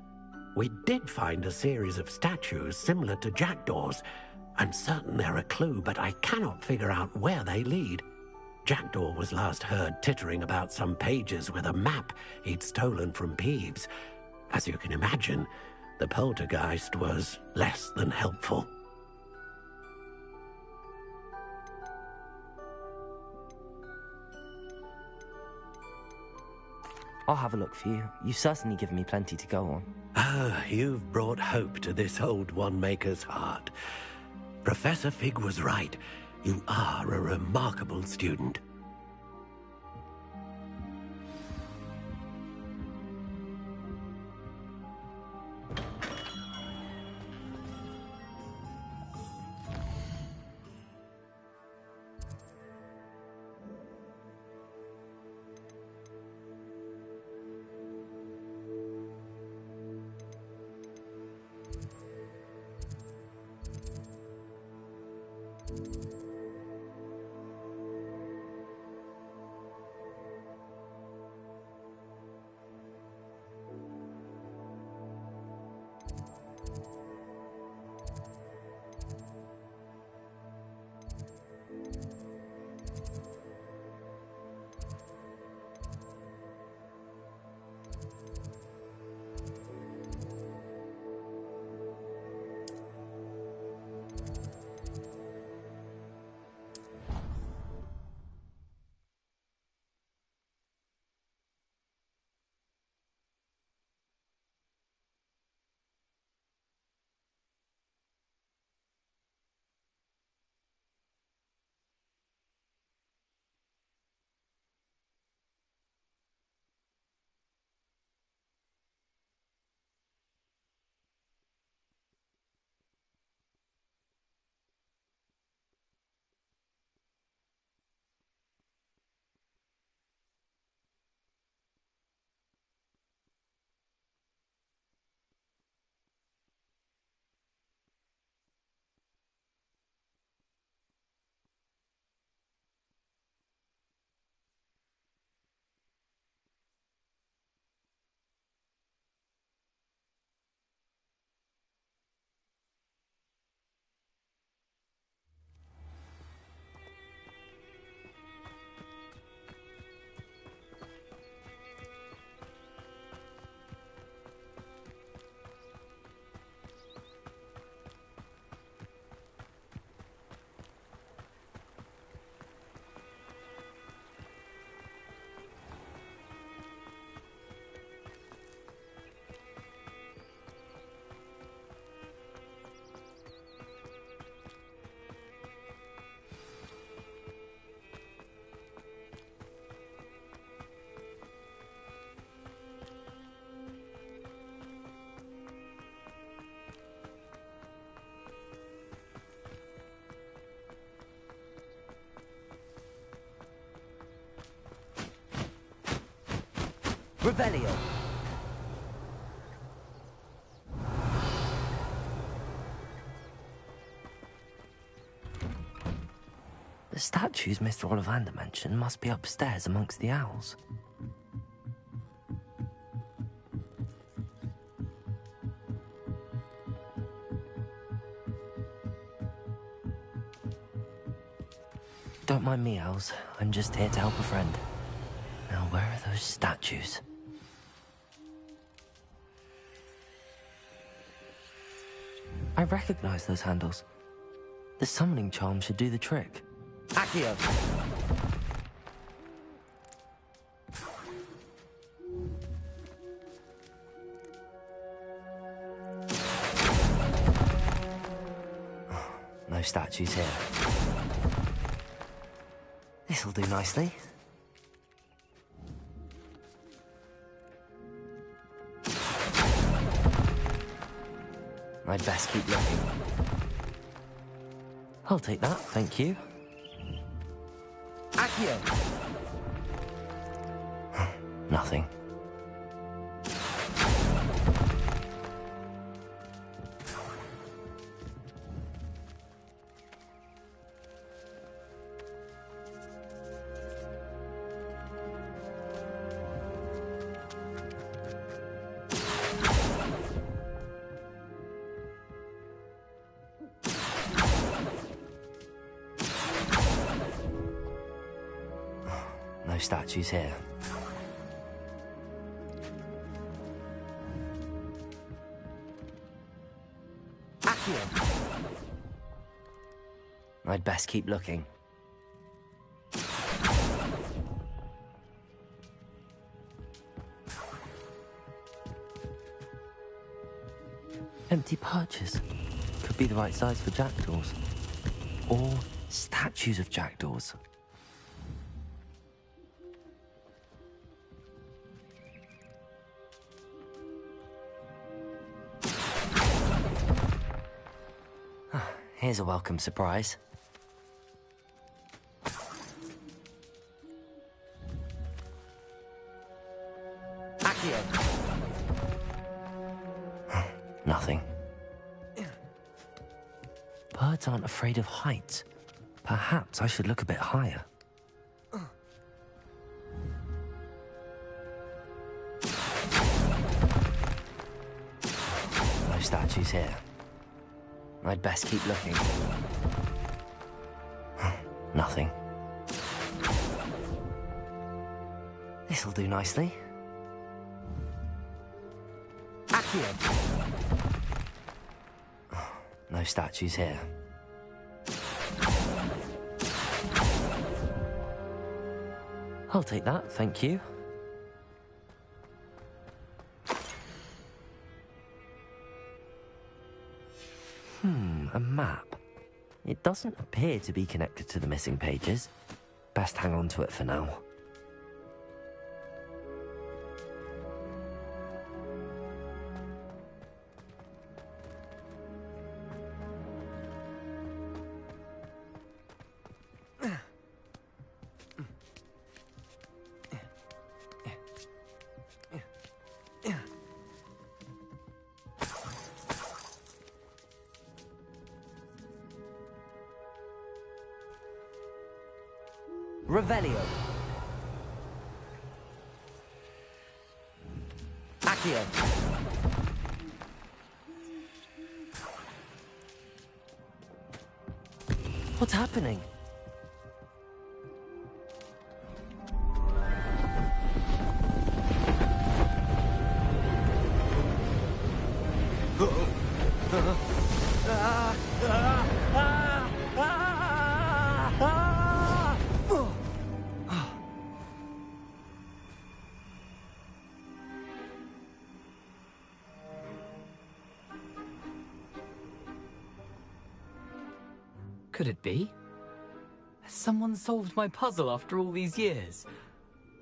We did find a series of statues similar to Jackdaw's. I'm certain they're a clue, but I cannot figure out where they lead. Jackdaw was last heard tittering about some pages with a map he'd stolen from Peeves. As you can imagine, the poltergeist was less than helpful. I'll have a look for you. You've certainly given me plenty to go on. Ah, you've brought hope to this old one-maker's heart. Professor Fig was right. You are a remarkable student. Revelio. The statues Mr. Ollivander mentioned must be upstairs amongst the owls. Don't mind me, owls. I'm just here to help a friend. Now, where are those statues? I recognize those handles. The summoning charm should do the trick. Accio. No statues here. This'll do nicely. I'd best keep looking. I'll take that, thank you. Accio. Nothing. No statues here. Accio. I'd best keep looking. Empty perches. Could be the right size for jackdaws. Or statues of jackdaws. Here's a welcome surprise. Accio. Nothing. Birds aren't afraid of heights. Perhaps I should look a bit higher. No statues here. I'd best keep looking. Nothing. This'll do nicely. Accio. No statues here. I'll take that, thank you. A map. It doesn't appear to be connected to the missing pages. Best hang on to it for now. Revelio. Accio. What's happening? Could it be? Has someone solved my puzzle after all these years?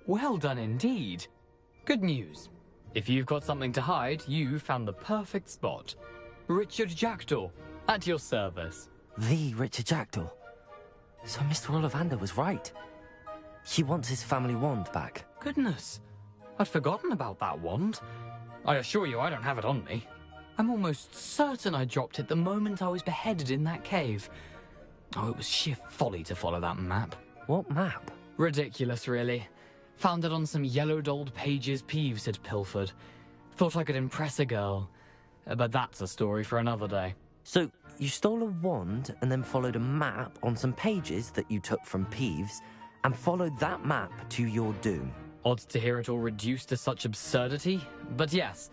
Well done indeed. Good news. If you've got something to hide, you found the perfect spot. Richard Jackdaw, at your service. The Richard Jackdaw. So Mr. Ollivander was right. He wants his family wand back. Goodness. I'd forgotten about that wand. I assure you I don't have it on me. I'm almost certain I dropped it the moment I was beheaded in that cave. Oh, it was sheer folly to follow that map. What map? Ridiculous, really. Found it on some yellowed old pages Peeves had pilfered. Thought I could impress a girl. But that's a story for another day. So, you stole a wand and then followed a map on some pages that you took from Peeves and followed that map to your doom. Odd to hear it all reduced to such absurdity, but yes.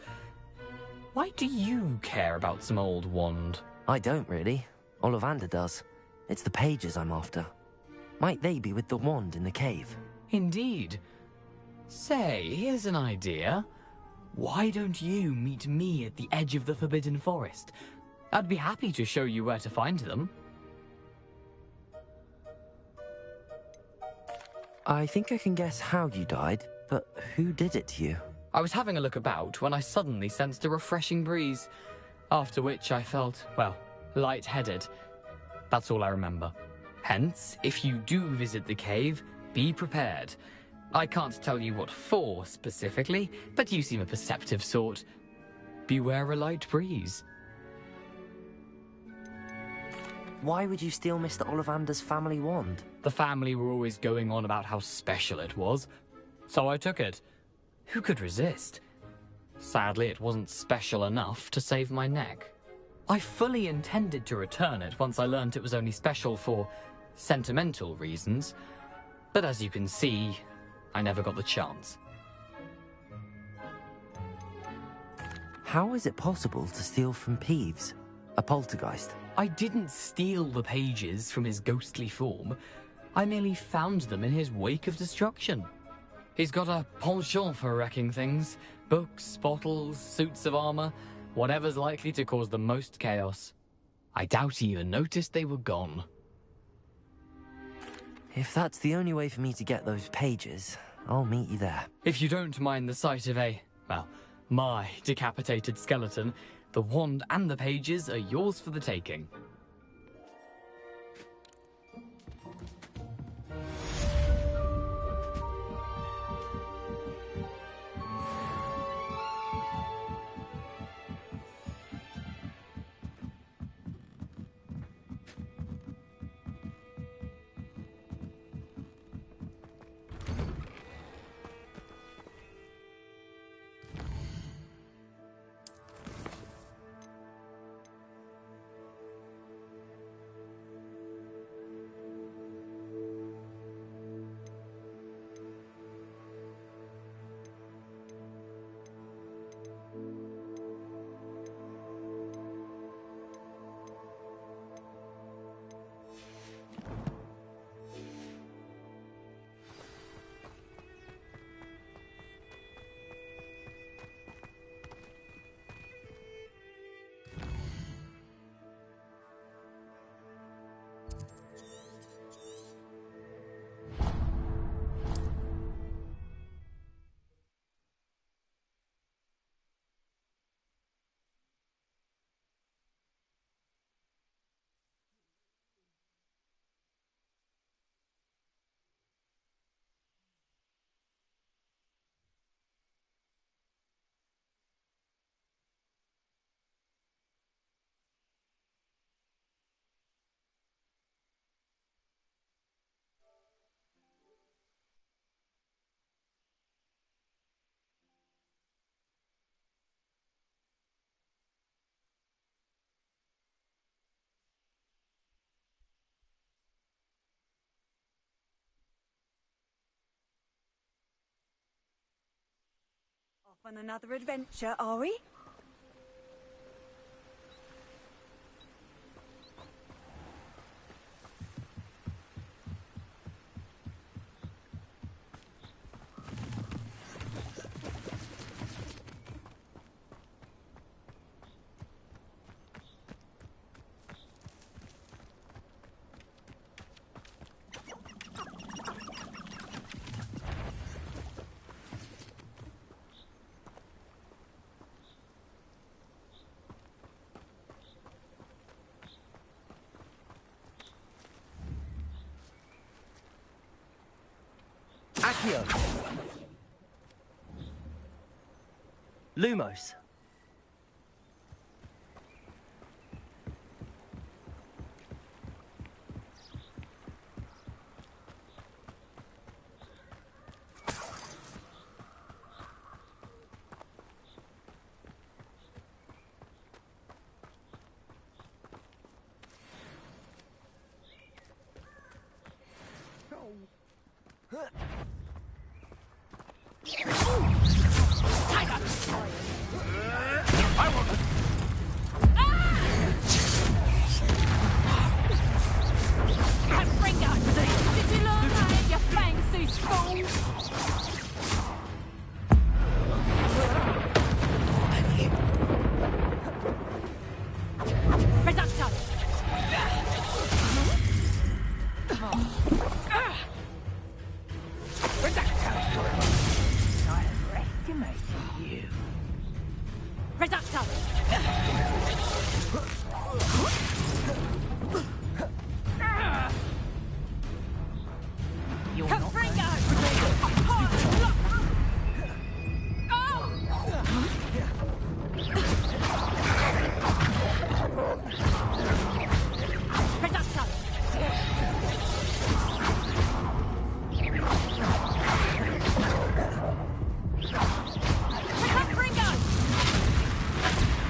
Why do you care about some old wand? I don't, really. Ollivander does. It's the pages I'm after. Might they be with the wand in the cave? Indeed. Say, here's an idea. Why don't you meet me at the edge of the Forbidden Forest? I'd be happy to show you where to find them. I think I can guess how you died, but who did it to you? I was having a look about when I suddenly sensed a refreshing breeze, after which I felt, well, lightheaded. That's all I remember. Hence, if you do visit the cave, be prepared. I can't tell you what for specifically, but you seem a perceptive sort. Beware a light breeze. Why would you steal Mr. Ollivander's family wand? The family were always going on about how special it was, so I took it. Who could resist? Sadly, it wasn't special enough to save my neck. I fully intended to return it once I learned it was only special for sentimental reasons, but as you can see, I never got the chance. How is it possible to steal from Peeves, a poltergeist? I didn't steal the pages from his ghostly form. I merely found them in his wake of destruction. He's got a penchant for wrecking things. Books, bottles, suits of armor, whatever's likely to cause the most chaos. I doubt he even noticed they were gone. If that's the only way for me to get those pages, I'll meet you there. If you don't mind the sight of my decapitated skeleton, the wand and the pages are yours for the taking. Off on another adventure, are we? Accio! Lumos.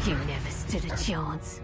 You never stood a chance.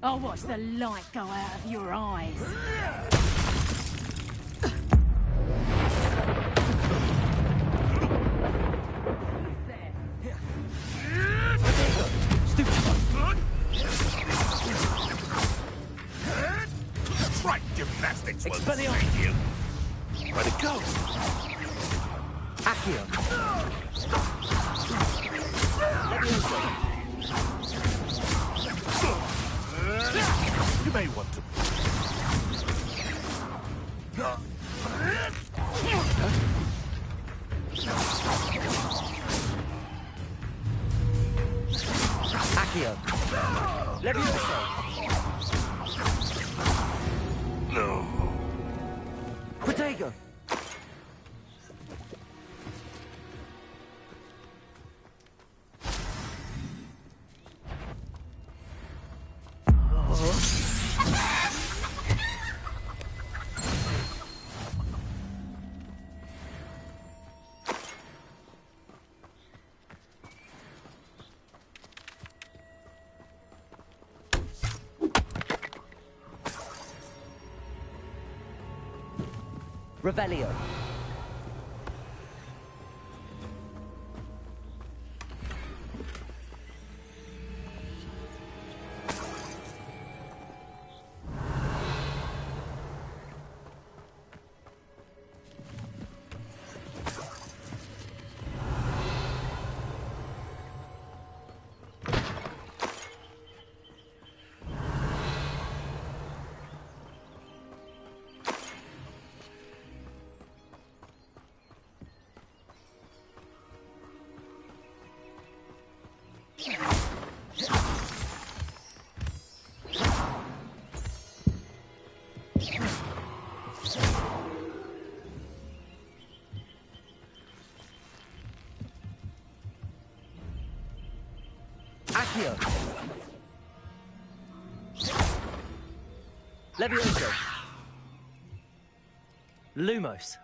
I'll watch the light go out of your eyes. Right gymnastics will save you. Let it go. Accio. You may want to. Accio. Levioso. No. Protego. Revelio. Accio. Levioso. Lumos.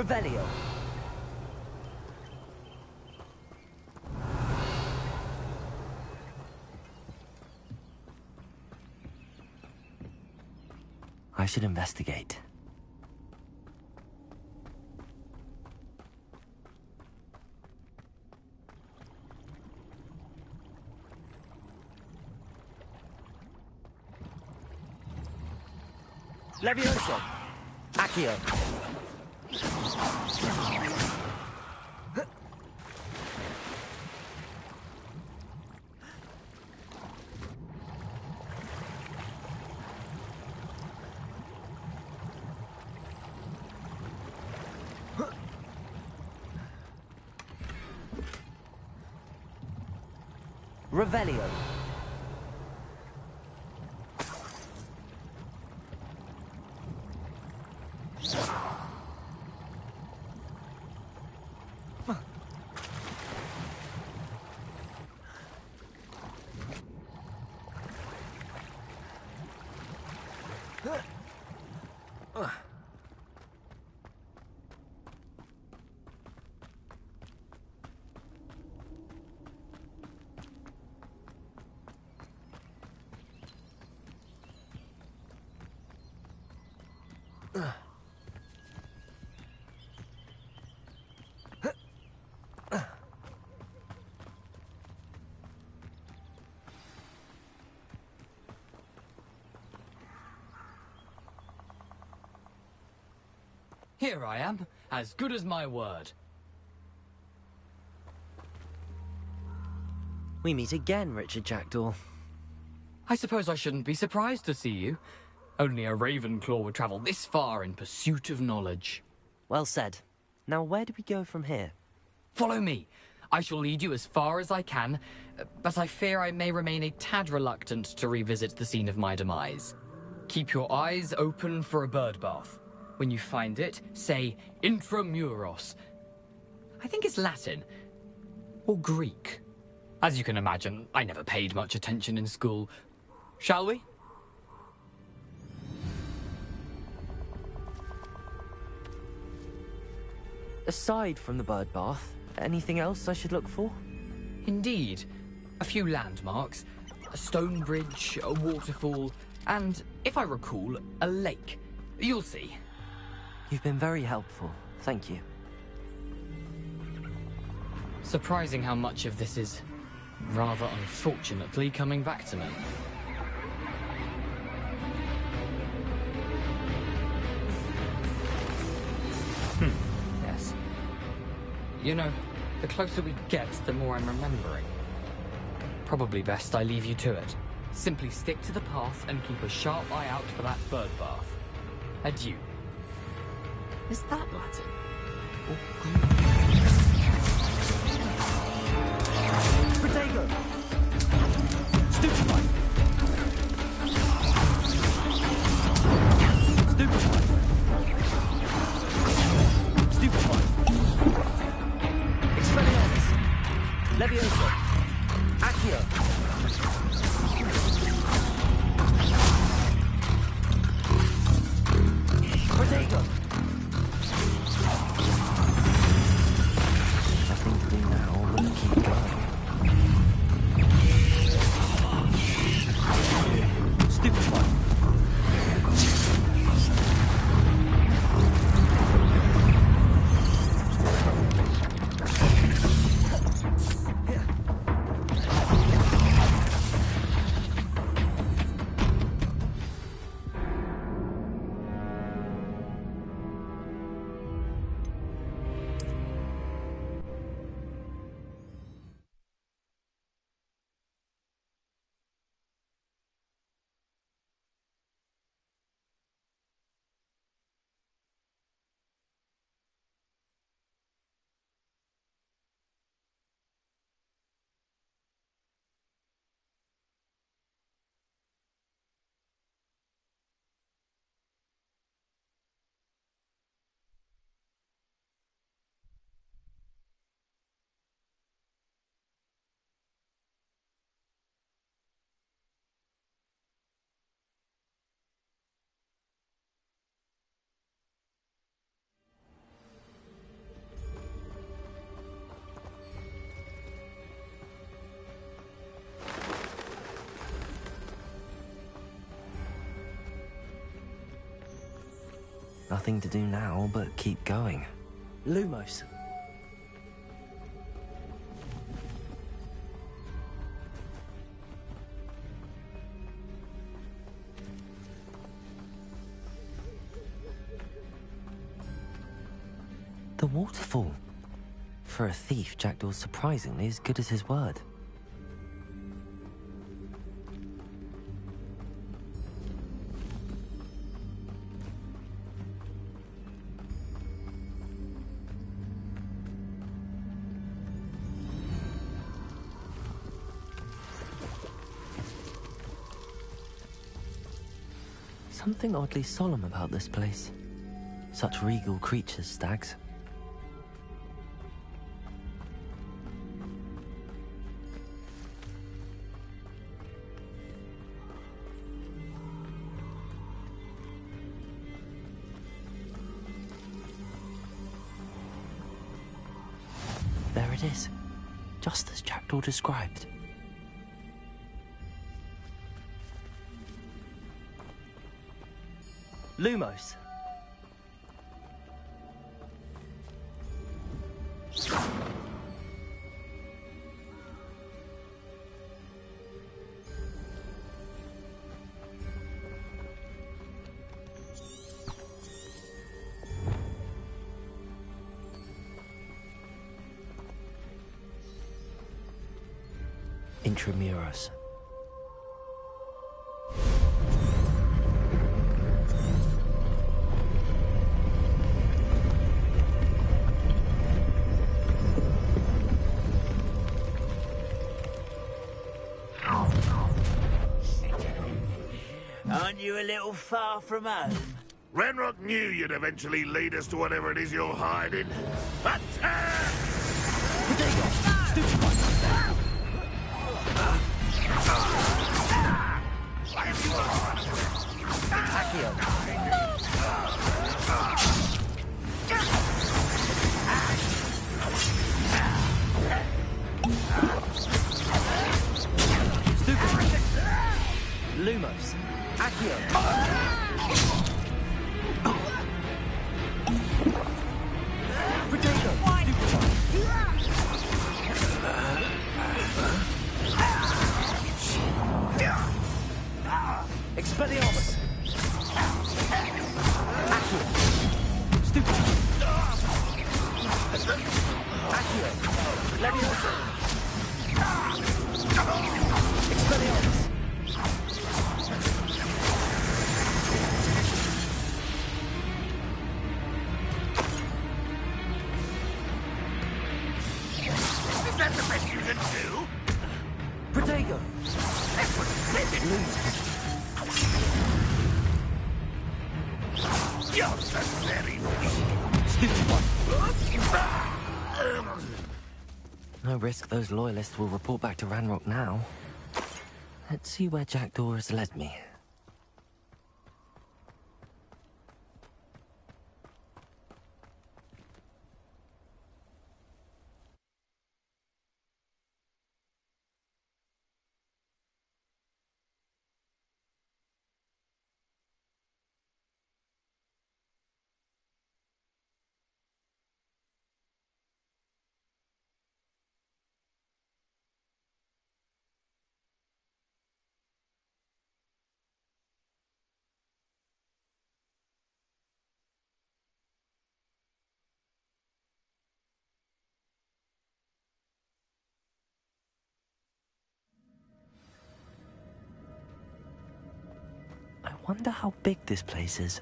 Revelio. I should investigate. Levioso. Accio. Revelio. Here I am, as good as my word. We meet again, Richard Jackdaw. I suppose I shouldn't be surprised to see you. Only a Ravenclaw would travel this far in pursuit of knowledge. Well said. Now where do we go from here? Follow me. I shall lead you as far as I can, but I fear I may remain a tad reluctant to revisit the scene of my demise. Keep your eyes open for a bird bath. When you find it, say intramuros. I think it's Latin. Or Greek. As you can imagine, I never paid much attention in school. Shall we? Aside from the bird bath, anything else I should look for? Indeed. A few landmarks. A stone bridge, a waterfall, and, if I recall, a lake. You'll see. You've been very helpful. Thank you. Surprising how much of this is, rather unfortunately, coming back to me. Yes. You know, the closer we get, the more I'm remembering. Probably best I leave you to it. Simply stick to the path and keep a sharp eye out for that bird bath. Adieu. Is that Latin? Or Greek? Protego! Stupefy! Stupefy! Stupefy! Expelliarmus! Levioso! Accio! Protego! I think we now will keep going. Stupefy! Nothing to do now but keep going. Lumos. The waterfall. For a thief, Jackdaw's surprisingly as good as his word. Something oddly solemn about this place. Such regal creatures, stags. There it is, just as Jackdaw described. Lumos. Intramuros. Aren't you a little far from home? Ranrock knew you'd eventually lead us to whatever it is you're hiding. Attack! Lumos. Accio. Potato. Expelliarmus. Accio. Stupid. Accio. Leviosa. Expelliarmus. Is that the best you can do? Protego. That was splendid. You're so very weak. Stupid one. No risk those loyalists will report back to Ranrock now. Let's see where Jackdaw has led me. I wonder how big this place is.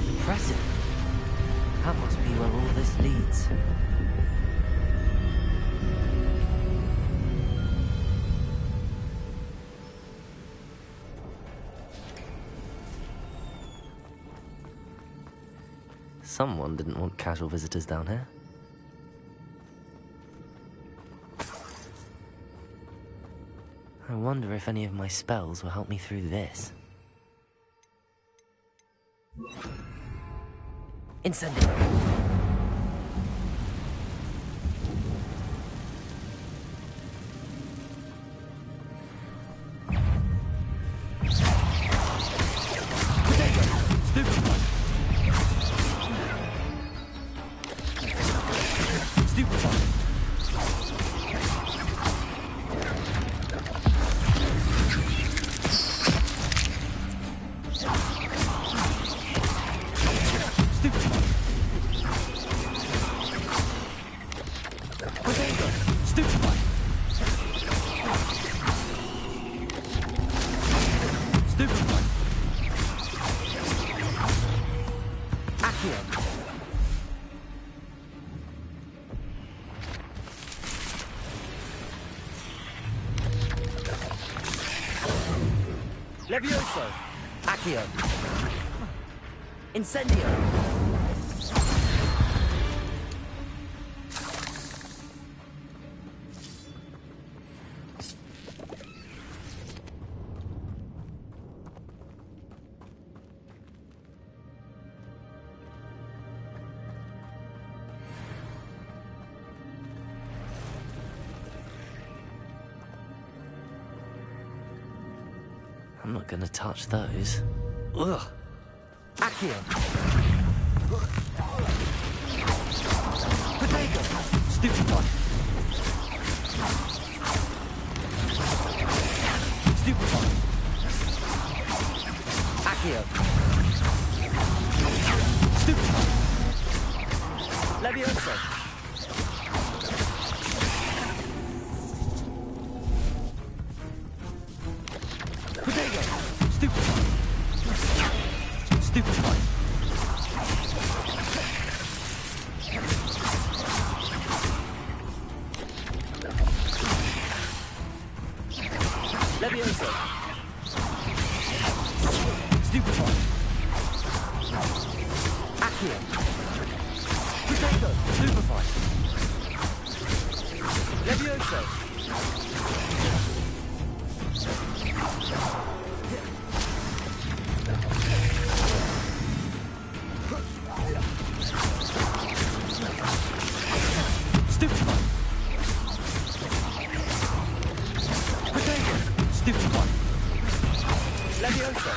Impressive. That must be where all this leads. Someone didn't want casual visitors down here. wonder if any of my spells will help me through this. Incendio! Levioso! Accio! Incendio! I'm not gonna touch those. Ugh! Accio! Potato! Stupefy! Stupefy! Accio! Stupefy! Levioso! Levioso! Stupefy! Accio! Potato! Stupefy! Levioso! Stupefy! Potato! Stupefy! Levioso!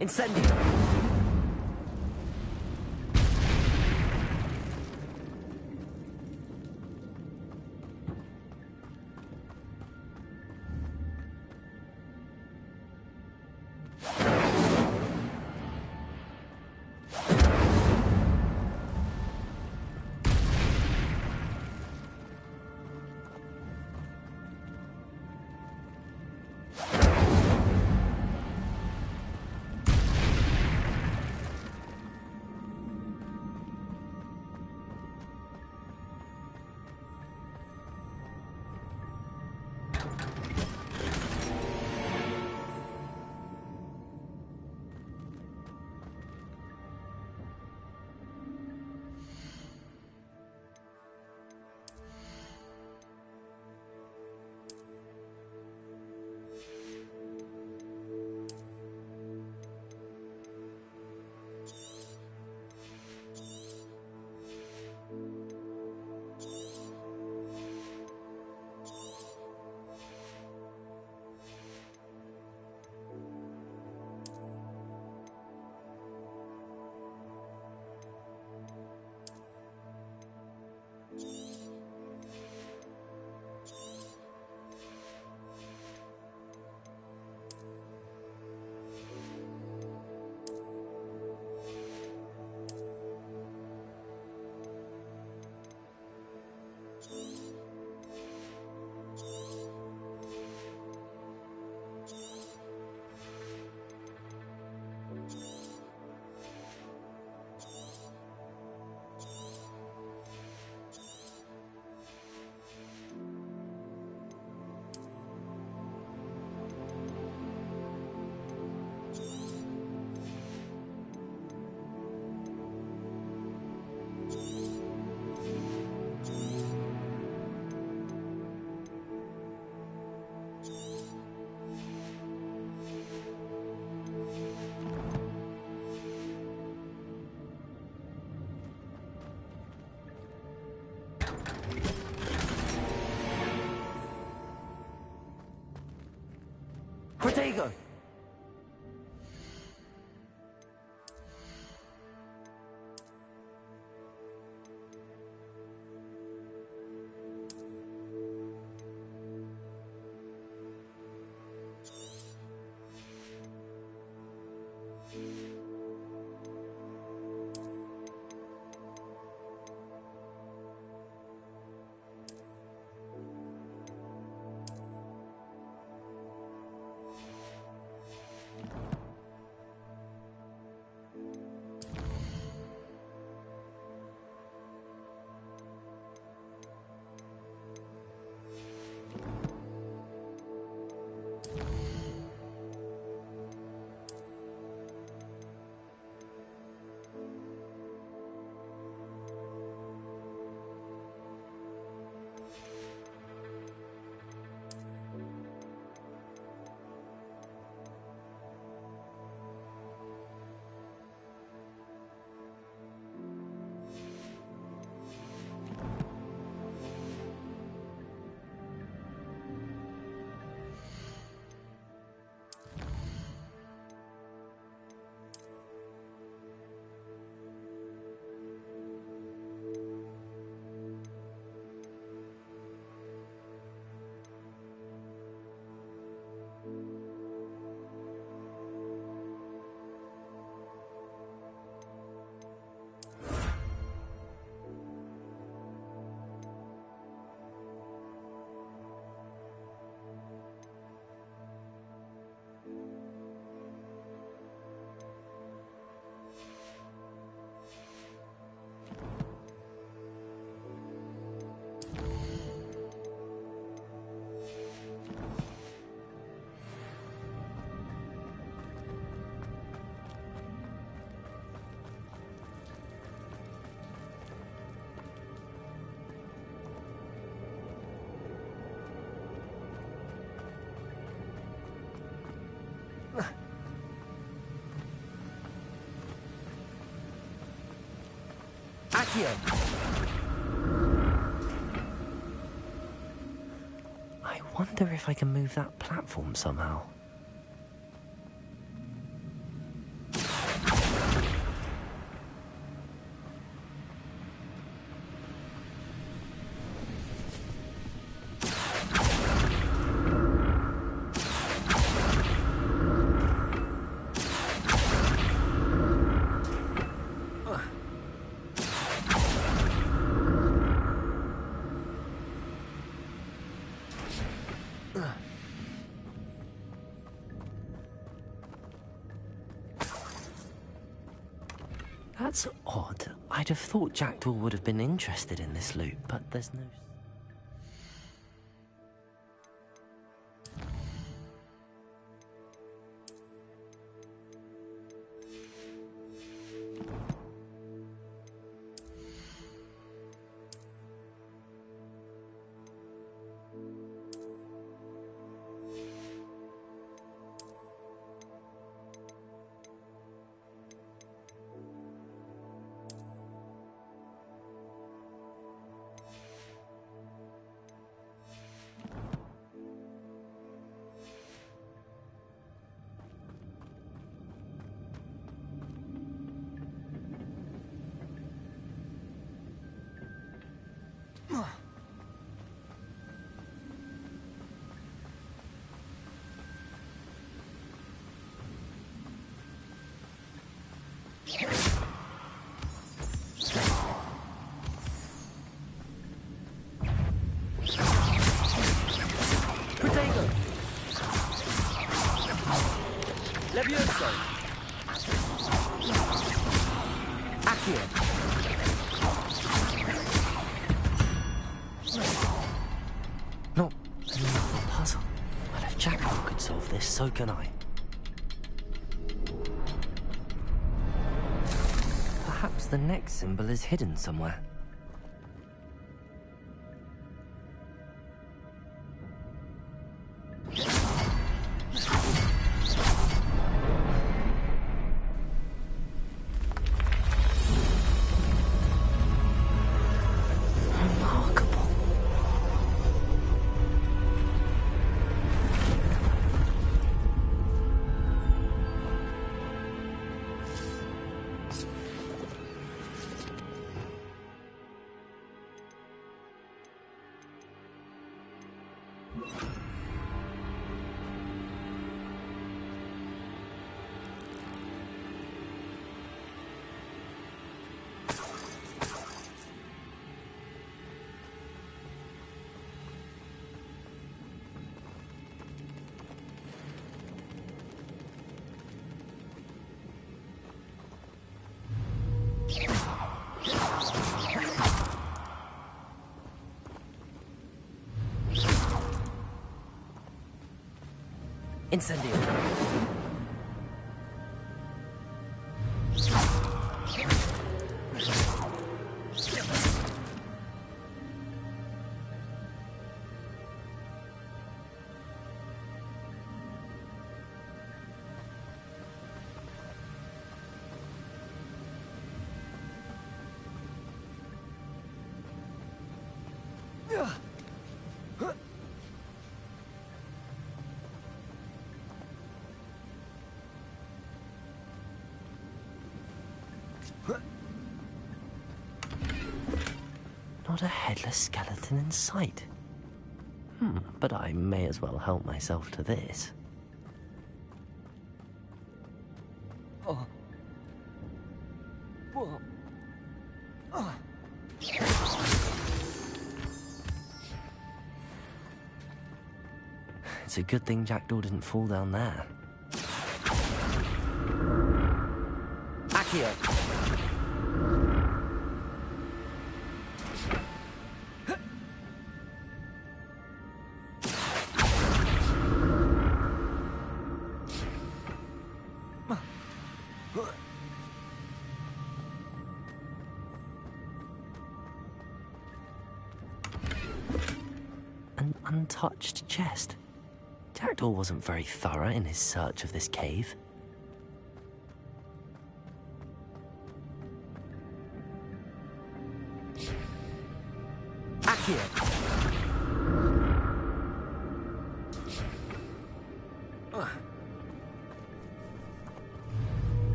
Incendio! Protego! Accio! I wonder if I can move that platform somehow. That's odd. I'd have thought Jackdaw would have been interested in this loot, but there's no... Protego! Levioso! Accio! Not another puzzle. But if Jackdaw could solve this, so can I. Perhaps the next symbol is hidden somewhere. Incendio. Not a headless skeleton in sight. But I may as well help myself to this. Oh. Whoa. Oh. It's a good thing Jackdaw didn't fall down there. Accio. An untouched chest. Jackdaw wasn't very thorough in his search of this cave. Accio.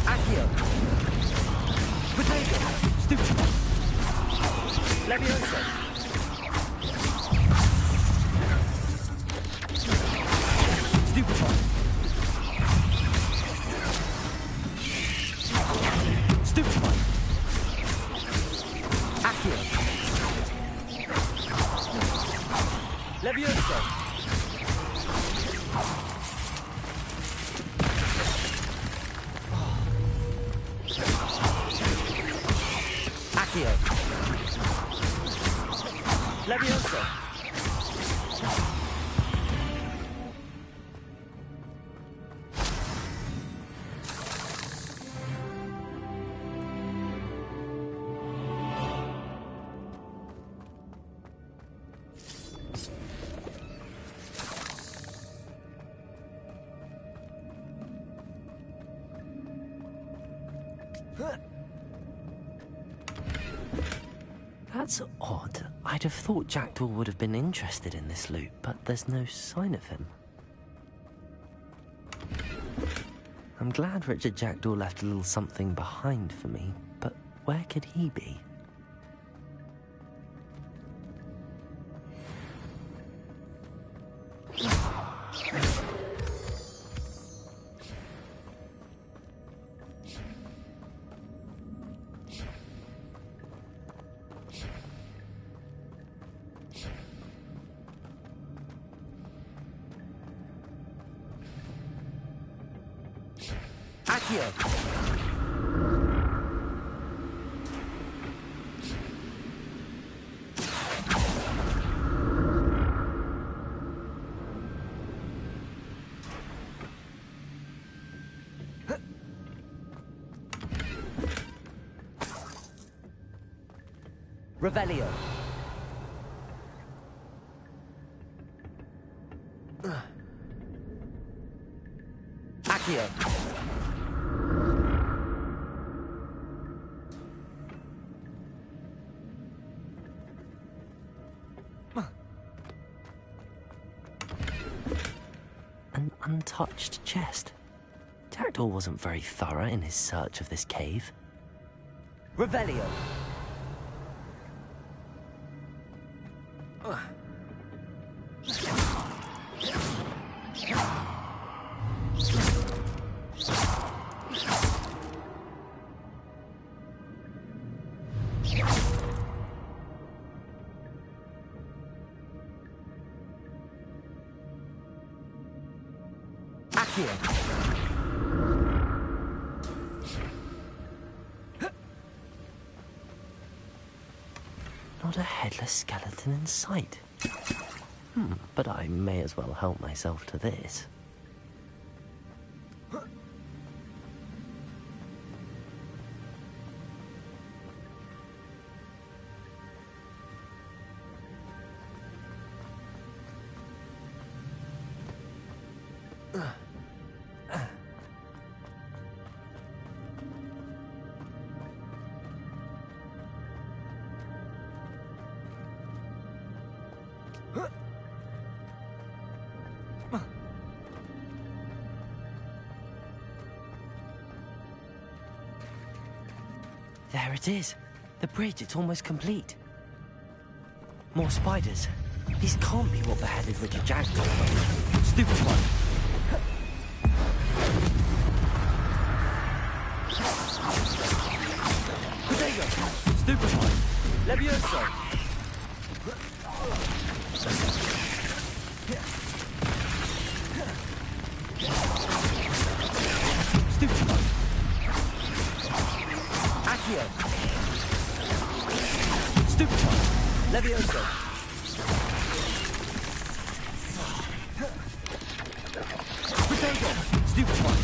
Accio. Potato. Stupid. Levioso. Stupefy. Stupefy. Accio. Levioso. Accio. Levioso. That's odd. I'd have thought Jackdaw would have been interested in this loot, but there's no sign of him. I'm glad Richard Jackdaw left a little something behind for me, but where could he be? Accio. Revelio. Accio. An untouched chest. Jackdaw wasn't very thorough in his search of this cave. Revelio. Accio. Not Not a headless skeleton in sight. But I may as well help myself to this. There it is. The bridge, it's almost complete. More spiders. These can't be what beheaded Richard Jackdaw. Stupid one. Potato. Stupid one. Levioso. Stupid one. Accio. Stupid one. Levioso. Potato. Stupid one.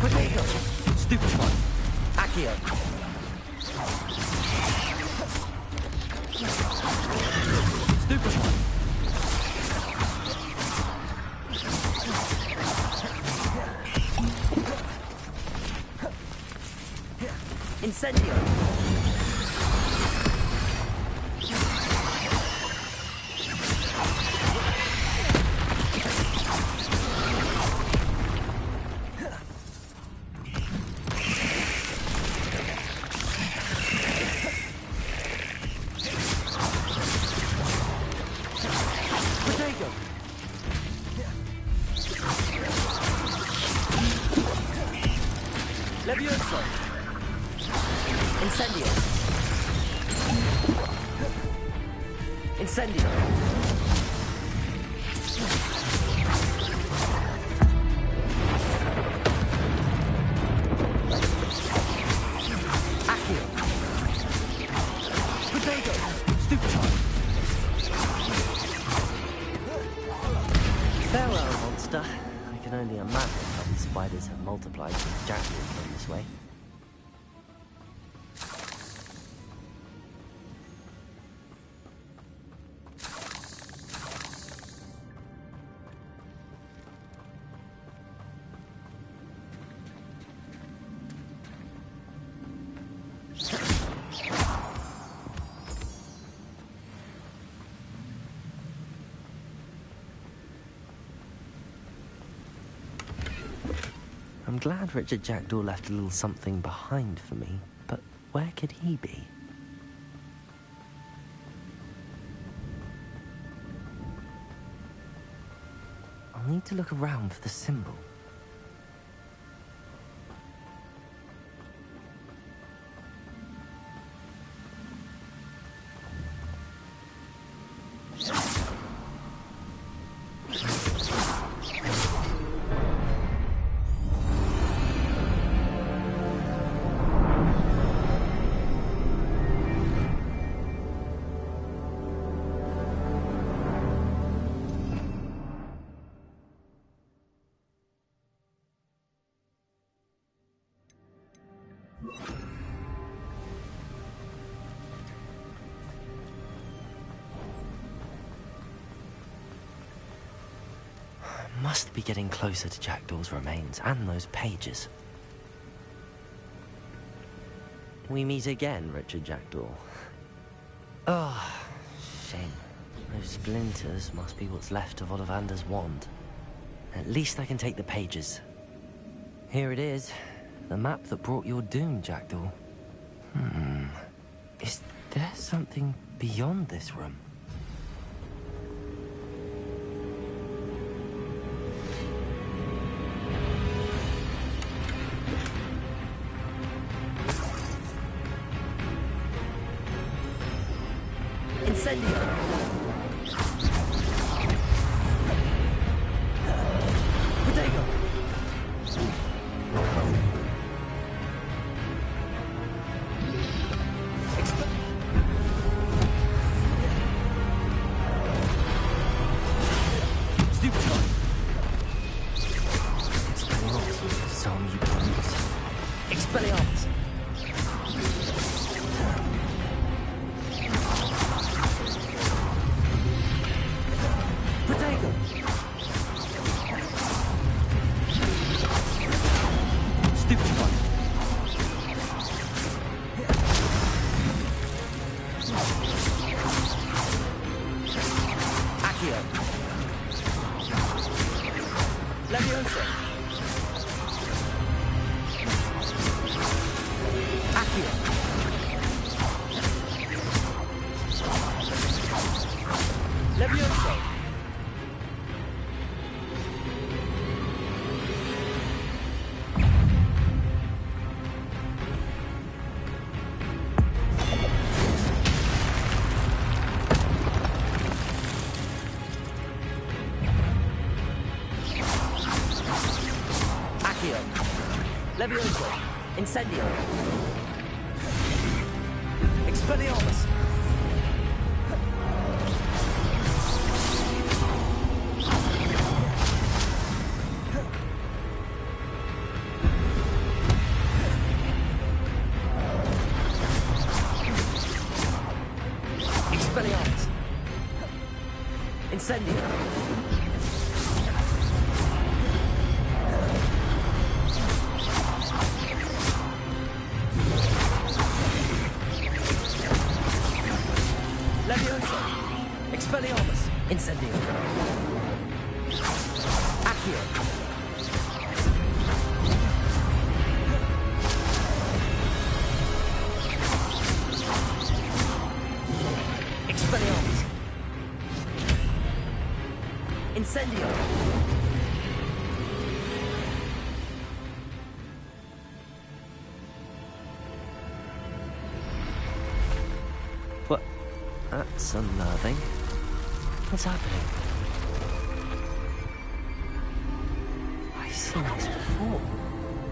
Potato. Stupid one. Accio. Stupid one. Incendio. Potato. Levioso. Incendio. Incendio. Accio. Potato. Stupid one. Farewell, monster. I can only imagine how these spiders have multiplied since Jack moved them this way. I'm glad Richard Jackdaw left a little something behind for me, but where could he be? I'll need to look around for the symbol. Must be getting closer to Jackdaw's remains and those pages. We meet again, Richard Jackdaw. Oh, shame. Those splinters must be what's left of Ollivander's wand. At least I can take the pages. Here it is. The map that brought your doom, Jackdaw. Is there something beyond this room? Incendio! Protego! Stupefy! Expelliarmus, some you blues. Expelliarmus! Protego! Stupefy! Accio! Leviosa! Accio! Leviosa! Accio! Levioso! Incendio! Expelliarmus! Expelliarmus! Incendio! Leviosa! Expelliarmus! Incendio! Accio! Expelliarmus! Incendio! What? That's unnerving. What's happening? I've seen this before.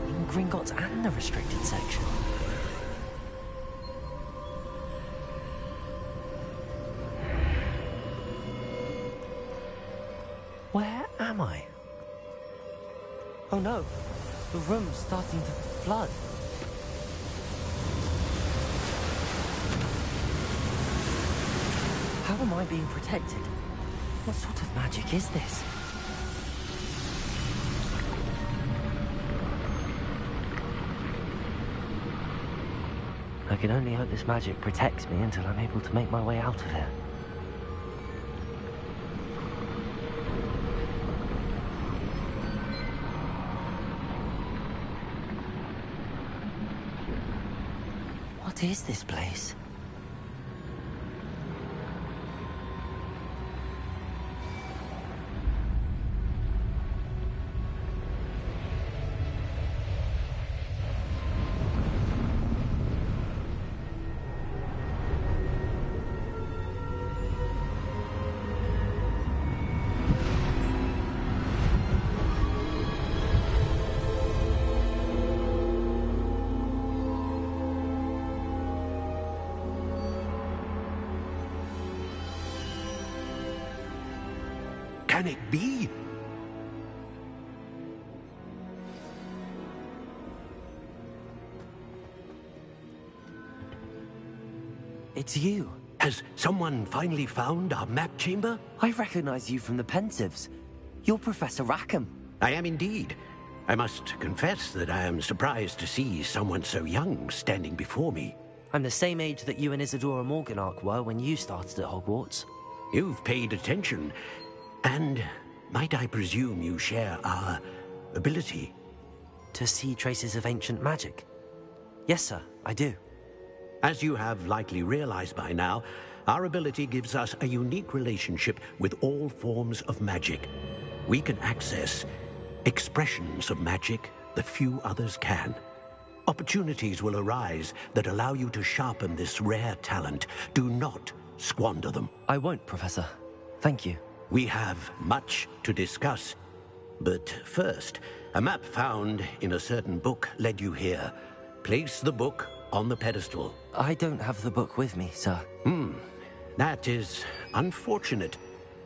In Gringotts and the restricted section. Where am I? Oh no, the room's starting to flood. How am I being protected? What sort of magic is this? I can only hope this magic protects me until I'm able to make my way out of here. What is this place? Can it be? It's you. Has someone finally found our map chamber? I recognize you from the Pensives. You're Professor Rackham. I am indeed. I must confess that I am surprised to see someone so young standing before me. I'm the same age that you and Isadora Morganach were when you started at Hogwarts. You've paid attention. And might I presume you share our ability? To see traces of ancient magic? Yes, sir, I do. As you have likely realized by now, our ability gives us a unique relationship with all forms of magic. We can access expressions of magic that few others can. Opportunities will arise that allow you to sharpen this rare talent. Do not squander them. I won't, Professor. Thank you. We have much to discuss. But first, a map found in a certain book led you here. Place the book on the pedestal. I don't have the book with me, sir. That is unfortunate.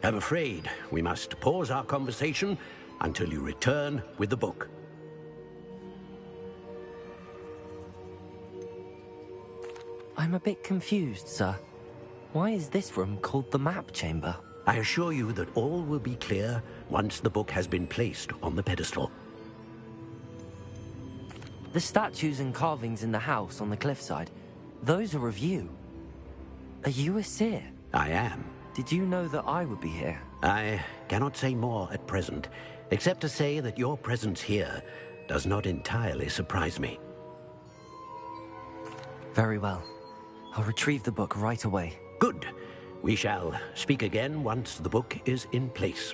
I'm afraid we must pause our conversation until you return with the book. I'm a bit confused, sir. Why is this room called the map chamber? I assure you that all will be clear once the book has been placed on the pedestal. The statues and carvings in the house on the cliffside, those are of you. Are you a seer? I am. Did you know that I would be here? I cannot say more at present, except to say that your presence here does not entirely surprise me. Very well. I'll retrieve the book right away. Good. We shall speak again once the book is in place.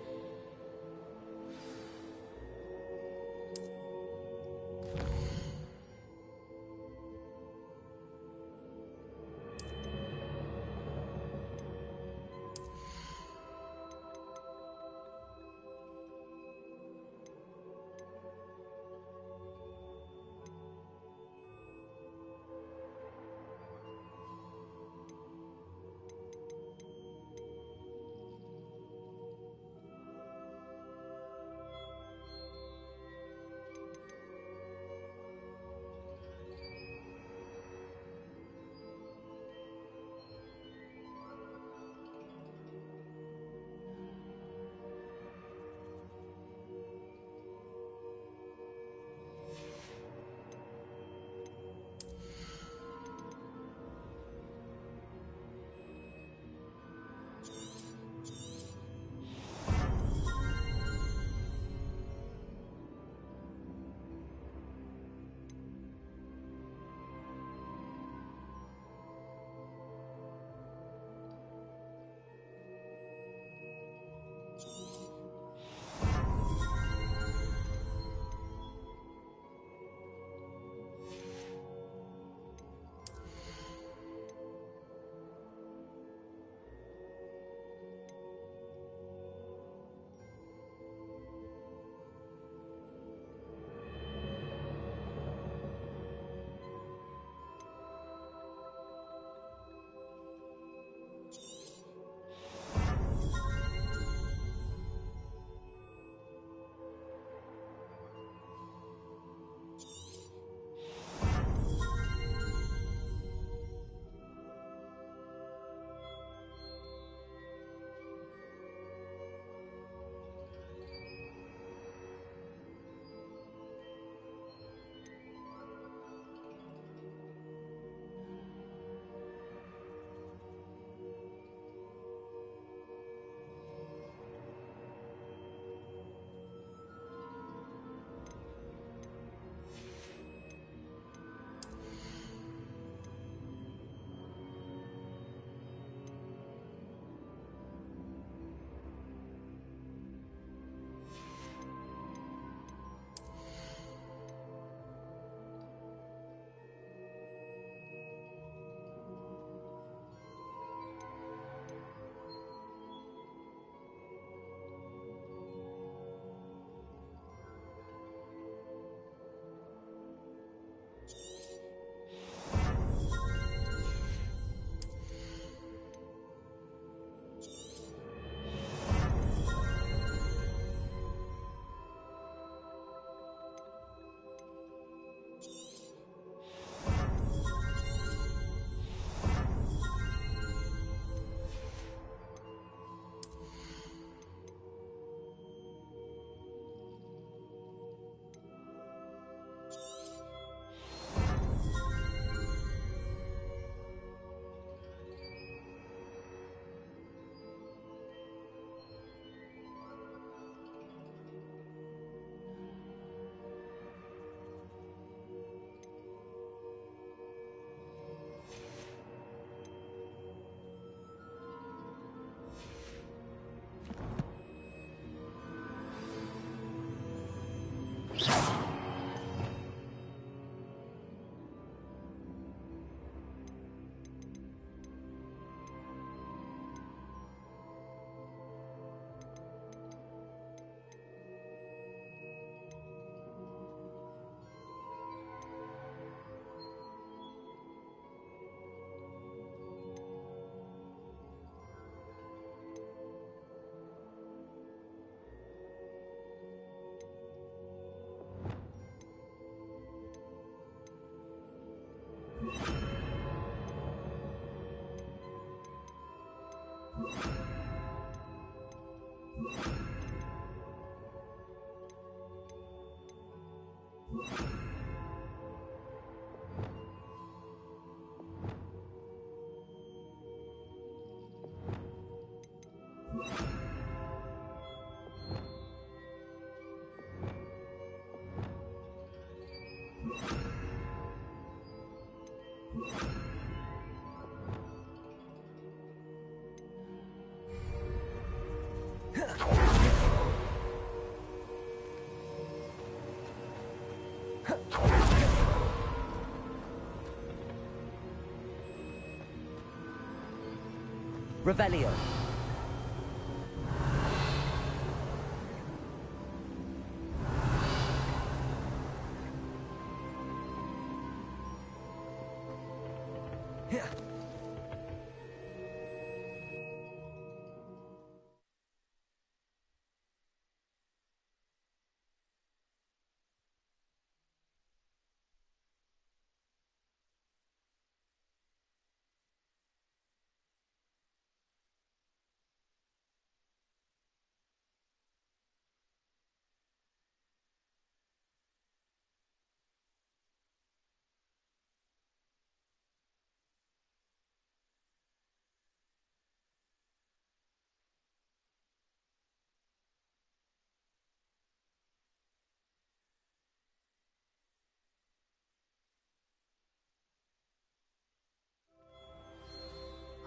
Revelio.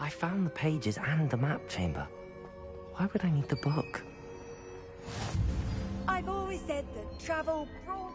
I found the pages and the map chamber. Why would I need the book? I've always said that travel brought...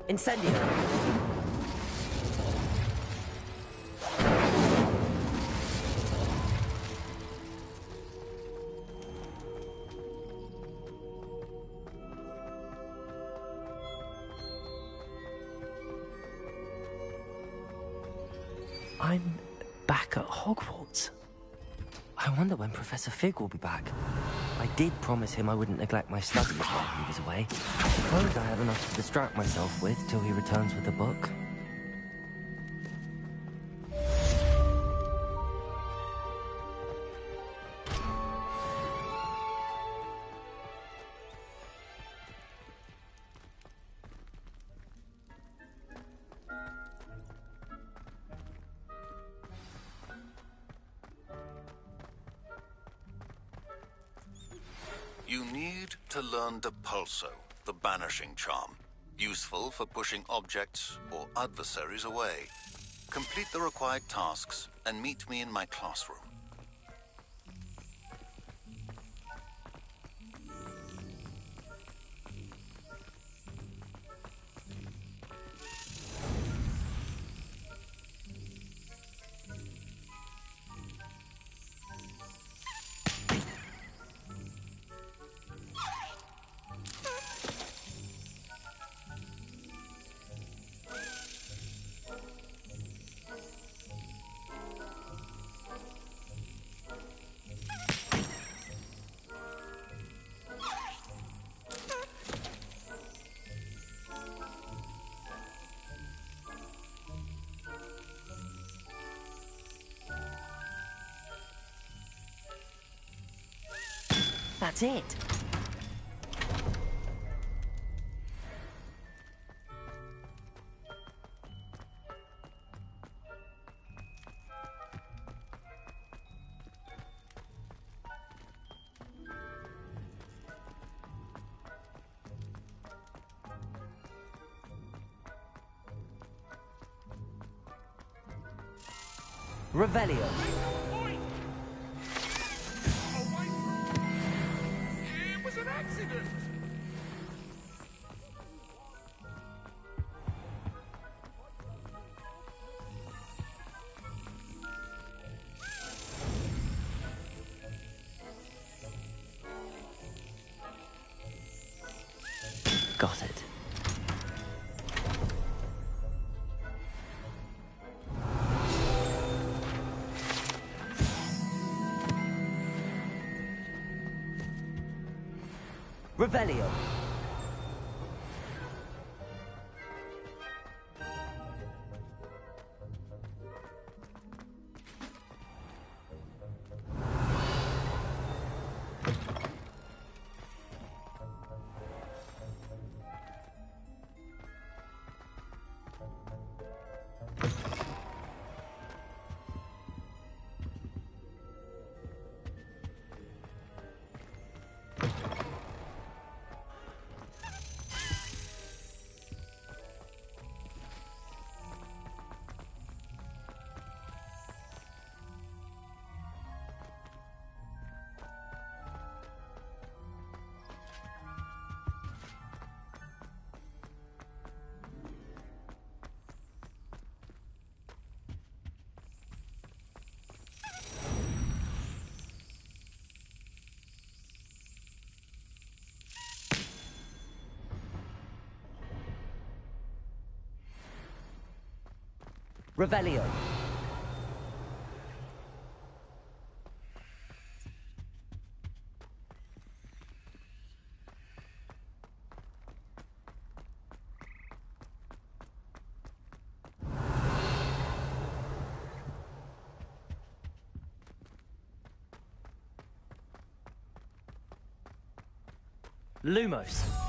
Incendio. I'm back at Hogwarts. I wonder when Professor Fig will be back. I did promise him I wouldn't neglect my studies while he was away. Suppose I have enough to distract myself with till he returns with the book. You need to learn Depulso, the banishing charm. Useful for pushing objects or adversaries away. Complete the required tasks and meet me in my classroom. That's it. Revelio. It was an accident! Got it. Revelio. Revelio. Lumos.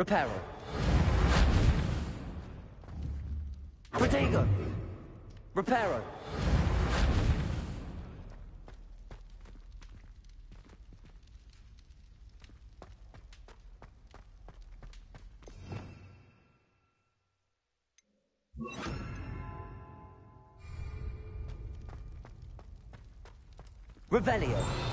Reparo. Protego. Reparo. Revelio.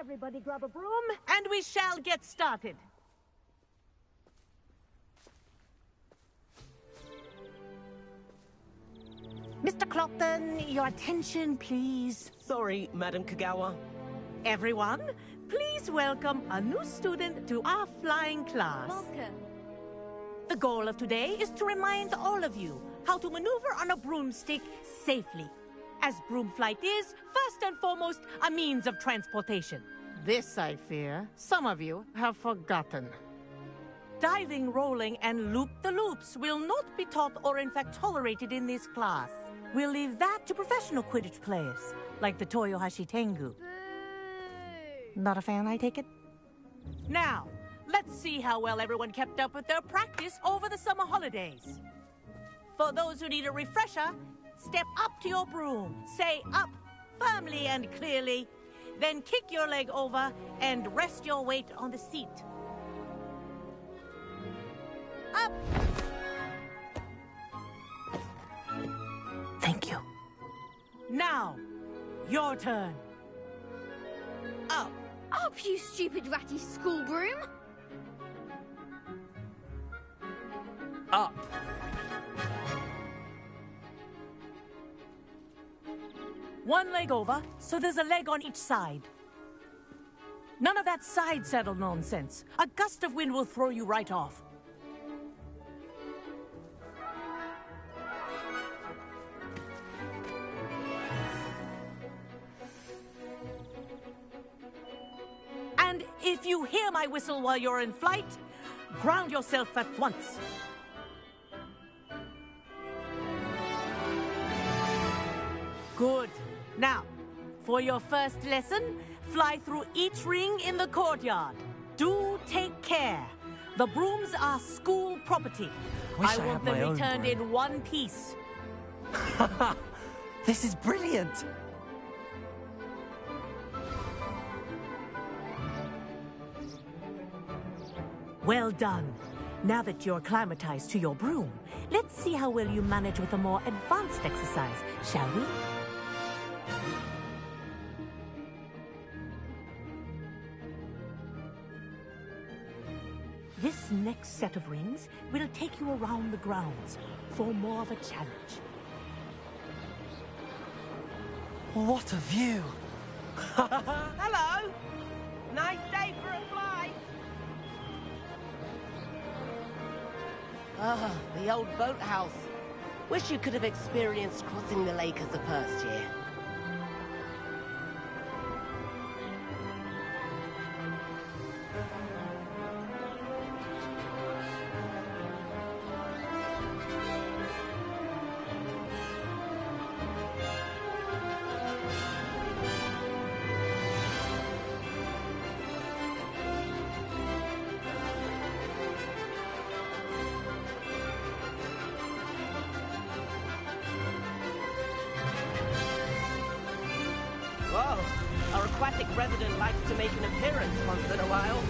Everybody grab a broom, and we shall get started. Mr. Clopton, your attention, please. Sorry, Madam Kagawa. Everyone, please welcome a new student to our flying class. Welcome. The goal of today is to remind all of you how to maneuver on a broomstick safely, as broom flight is, first and foremost, a means of transportation. This, I fear, some of you have forgotten. Diving, rolling, and loop-the-loops will not be taught or in fact tolerated in this class. We'll leave that to professional Quidditch players, like the Toyohashi Tengu. Not a fan, I take it? Now, let's see how well everyone kept up with their practice over the summer holidays. For those who need a refresher, step up to your broom, say up firmly and clearly, then kick your leg over and rest your weight on the seat. Up! Thank you. Now, your turn. Up! Up, you stupid ratty school broom! Up! One leg over, so there's a leg on each side. None of that side saddle nonsense. A gust of wind will throw you right off. And if you hear my whistle while you're in flight, ground yourself at once. Good. Now, for your first lesson, fly through each ring in the courtyard. Do take care. The brooms are school property. Wish I I want had them my own returned broom. in one piece. This is brilliant! Well done. Now that you're acclimatized to your broom, let's see how well you manage with a more advanced exercise, shall we? This next set of rings will take you around the grounds for more of a challenge. What a view! Hello! Nice day for a flight! Ah, the old boathouse. Wish you could have experienced crossing the lake as a first year. Whoa, our aquatic resident likes to make an appearance once in a while.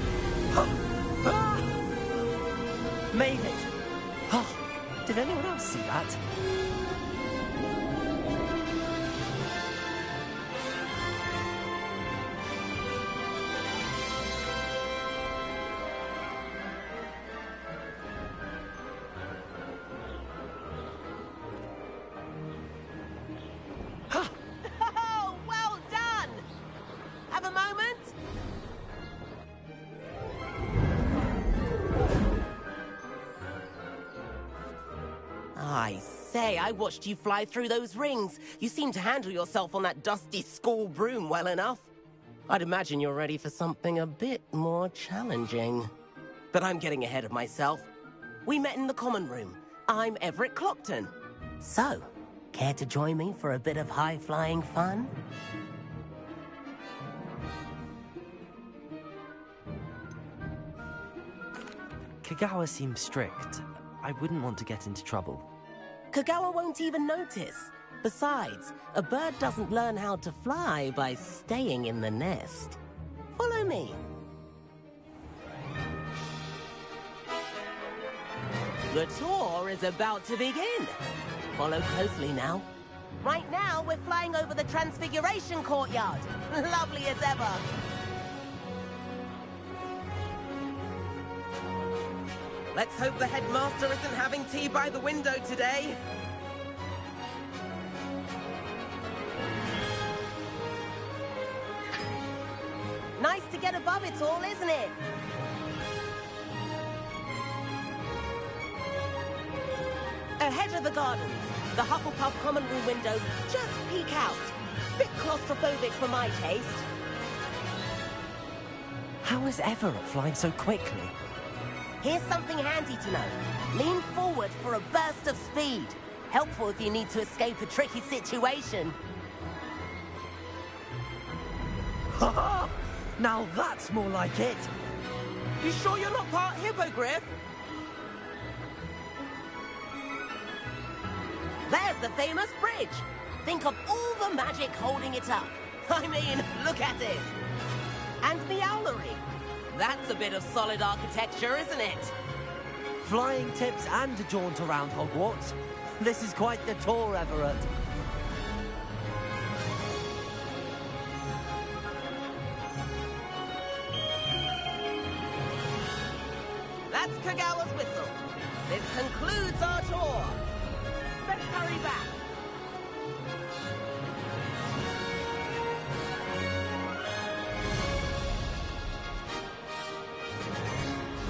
Made it! Oh, did anyone else see that? Oh, well done! Have a moment? I say, I watched you fly through those rings. You seem to handle yourself on that dusty school broom well enough. I'd imagine you're ready for something a bit more challenging. But I'm getting ahead of myself. We met in the common room. I'm Everett Clockton. So, care to join me for a bit of high-flying fun? Kagawa seems strict. I wouldn't want to get into trouble. Kagawa won't even notice. Besides, a bird doesn't learn how to fly by staying in the nest. Follow me. The tour is about to begin. Follow closely now. Right now, we're flying over the Transfiguration Courtyard. Lovely as ever. Let's hope the headmaster isn't having tea by the window today. Nice to get above it all, isn't it? Ahead of the gardens, the Hufflepuff common room windows just peek out. Bit claustrophobic for my taste. How is Everett flying so quickly? Here's something handy to know. Lean forward for a burst of speed. Helpful if you need to escape a tricky situation. Ha! Now that's more like it! You sure you're not part hippogriff? There's the famous bridge. Think of all the magic holding it up. I mean, look at it. And the owlery. That's a bit of solid architecture, isn't it? Flying tips and a jaunt around Hogwarts. This is quite the tour, Everett. That's Kagawa's whistle. This concludes our tour. Let's hurry back.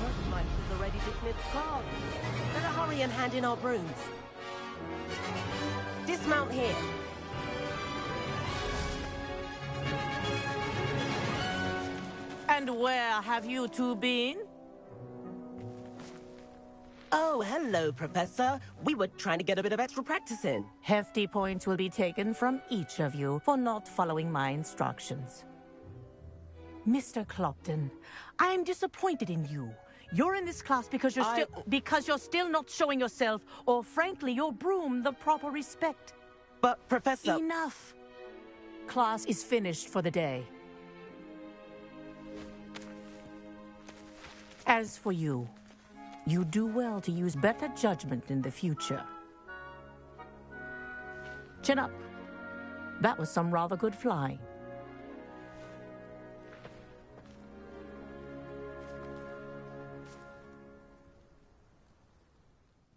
Looks like there's already dismissed class. Better hurry and hand in our brooms. Dismount here. And where have you two been? Oh, hello, Professor. We were trying to get a bit of extra practice in. Hefty points will be taken from each of you for not following my instructions. Mr. Clopton, I am disappointed in you. You're in this class because you're still not showing yourself, or frankly, your broom the proper respect. But, Professor... Enough! Class is finished for the day. As for you, you do well to use better judgment in the future. Chin up. That was some rather good flying.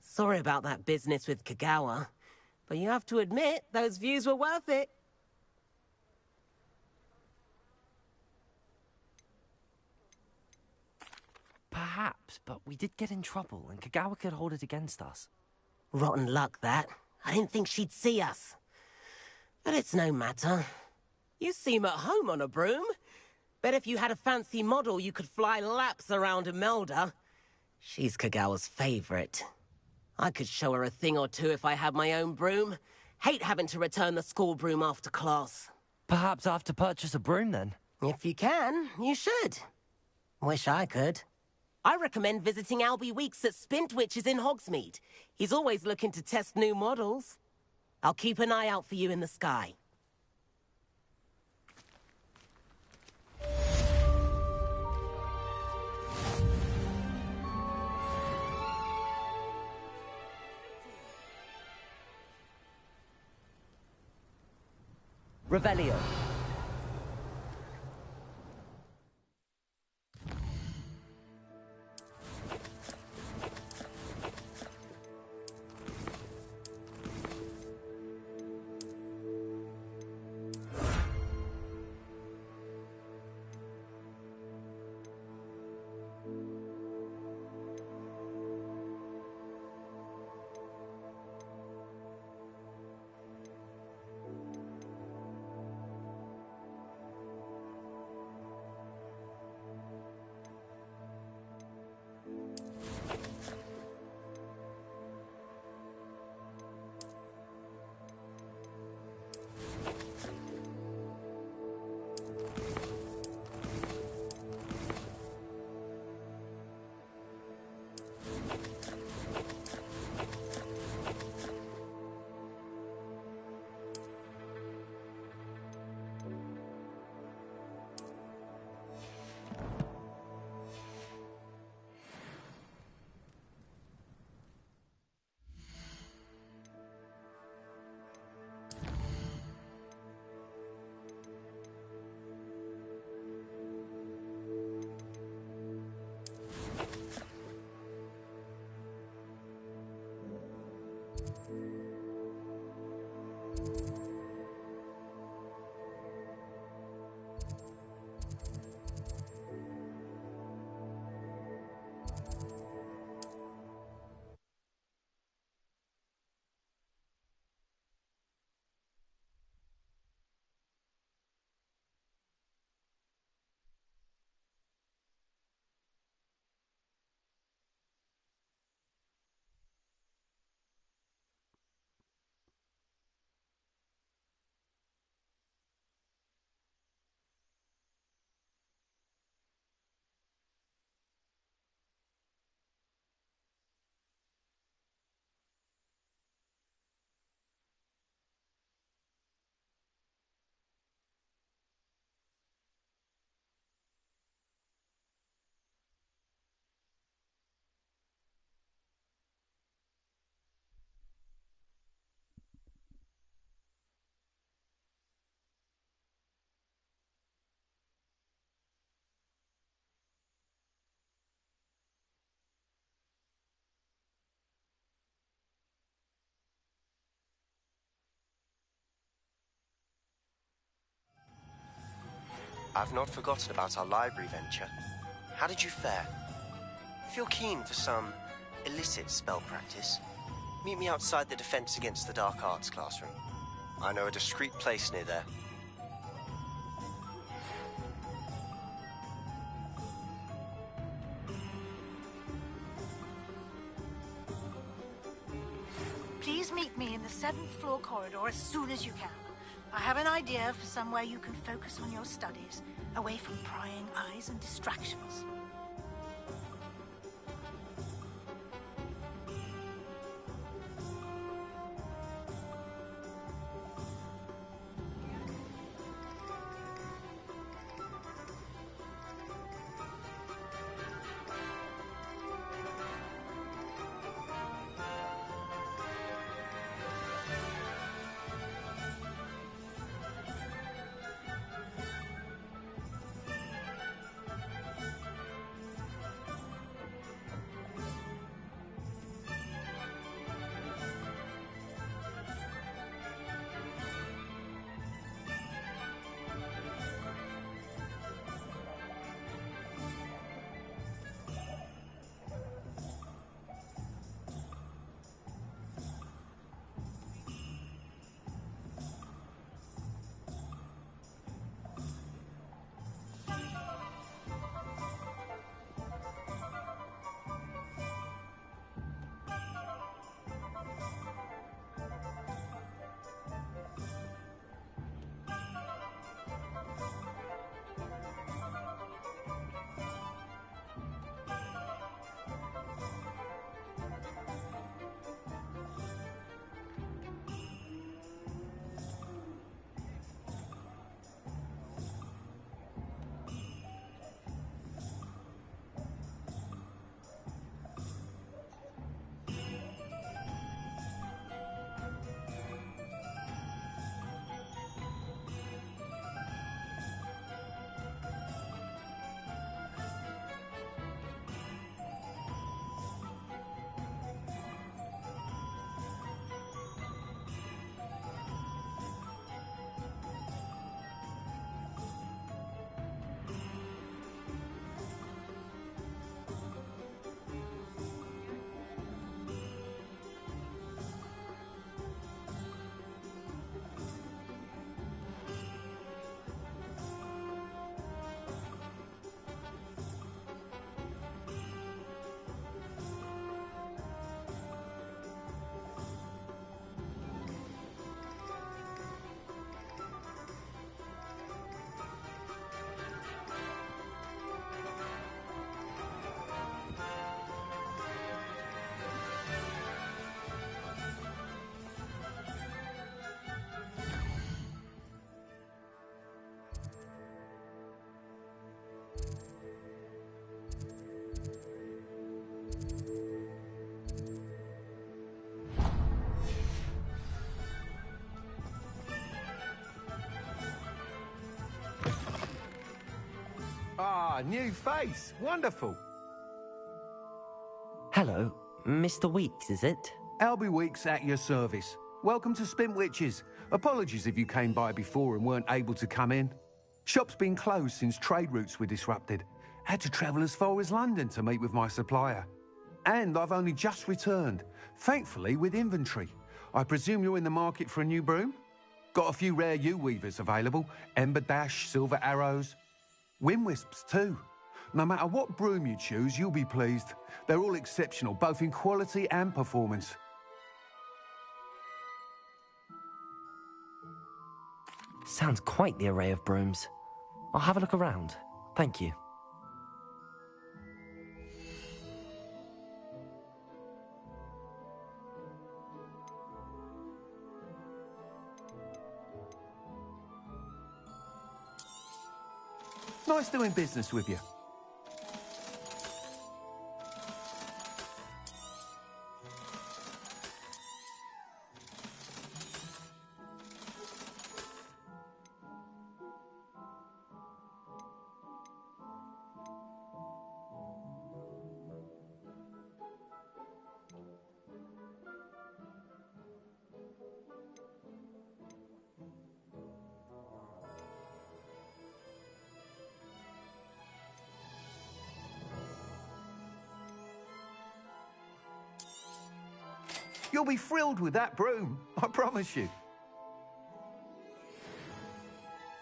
Sorry about that business with Kagawa, but you have to admit, those views were worth it. Perhaps, but we did get in trouble, and Kagawa could hold it against us. Rotten luck, that. I didn't think she'd see us. But it's no matter. You seem at home on a broom. Bet if you had a fancy model, you could fly laps around Imelda. She's Kagawa's favorite. I could show her a thing or two if I had my own broom. Hate having to return the school broom after class. Perhaps I have to purchase a broom, then? If you can, you should. Wish I could. I recommend visiting Albie Weeks at Spintwitches in Hogsmeade. He's always looking to test new models. I'll keep an eye out for you in the sky. Revelio. I've not forgotten about our library venture. How did you fare? If you're keen for some illicit spell practice, meet me outside the Defense Against the Dark Arts classroom. I know a discreet place near there. 7th floor corridor as soon as you can. I have an idea for somewhere you can focus on your studies, away from prying eyes and distractions. Ah, new face. Wonderful. Hello, Mr. Weeks, is it? Albie Weeks at your service. Welcome to Spintwitches. Apologies if you came by before and weren't able to come in. Shop's been closed since trade routes were disrupted. Had to travel as far as London to meet with my supplier. And I've only just returned, thankfully with inventory. I presume you're in the market for a new broom? Got a few rare U-weavers available. Ember Dash, Silver Arrows. Wind Wisps too. No matter what broom you choose, you'll be pleased. They're all exceptional, both in quality and performance. Sounds quite the array of brooms. I'll have a look around. Thank you. Nice doing business with you. You'll be thrilled with that broom, I promise you.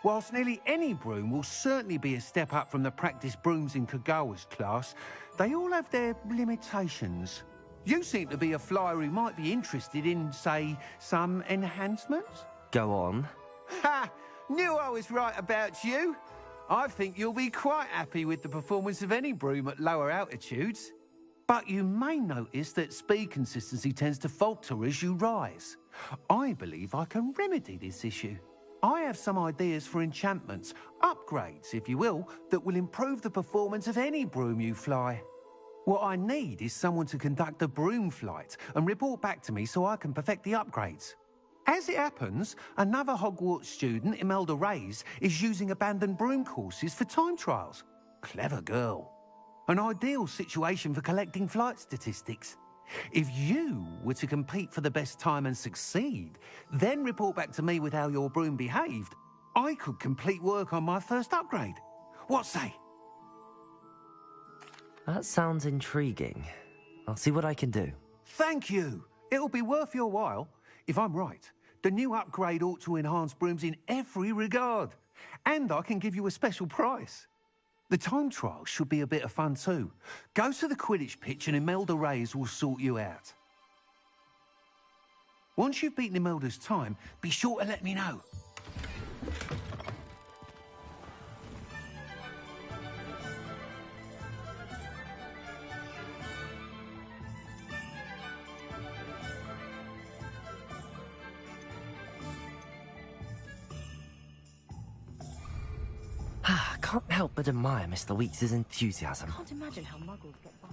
Whilst nearly any broom will certainly be a step up from the practice brooms in Kagawa's class, they all have their limitations. You seem to be a flyer who might be interested in, say, some enhancements? Go on. Ha! Knew I was right about you. I think you'll be quite happy with the performance of any broom at lower altitudes. But you may notice that speed consistency tends to falter as you rise. I believe I can remedy this issue. I have some ideas for enchantments, upgrades, if you will, that will improve the performance of any broom you fly. What I need is someone to conduct a broom flight and report back to me so I can perfect the upgrades. As it happens, another Hogwarts student, Imelda Reyes, is using abandoned broom courses for time trials. Clever girl. An ideal situation for collecting flight statistics. If you were to compete for the best time and succeed, then report back to me with how your broom behaved, I could complete work on my first upgrade. What say? That sounds intriguing. I'll see what I can do. Thank you. It'll be worth your while. If I'm right, the new upgrade ought to enhance brooms in every regard. And I can give you a special price. The time trial should be a bit of fun too. Go to the Quidditch pitch and Imelda Reyes will sort you out. Once you've beaten Imelda's time, be sure to let me know. Can't help but admire Mr. Weeks' enthusiasm. Can't imagine how muggles get by.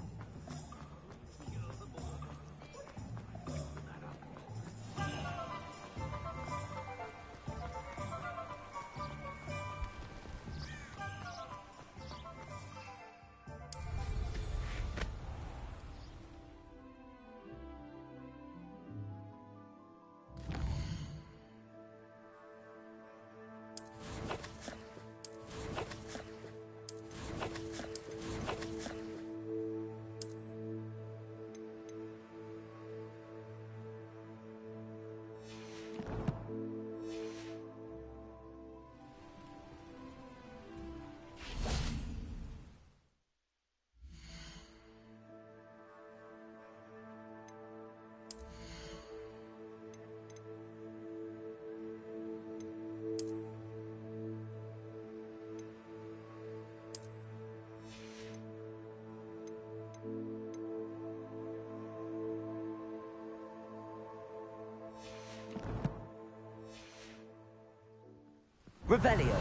Revelio.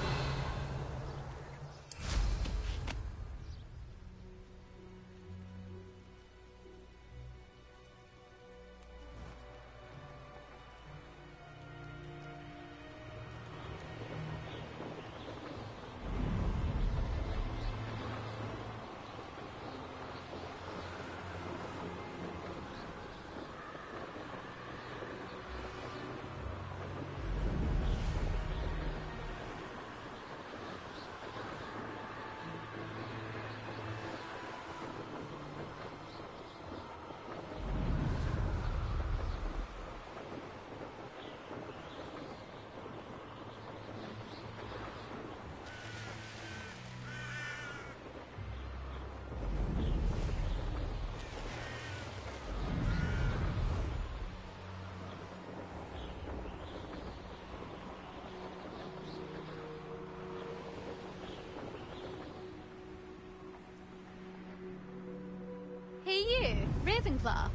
Hey you, Ravenclaw.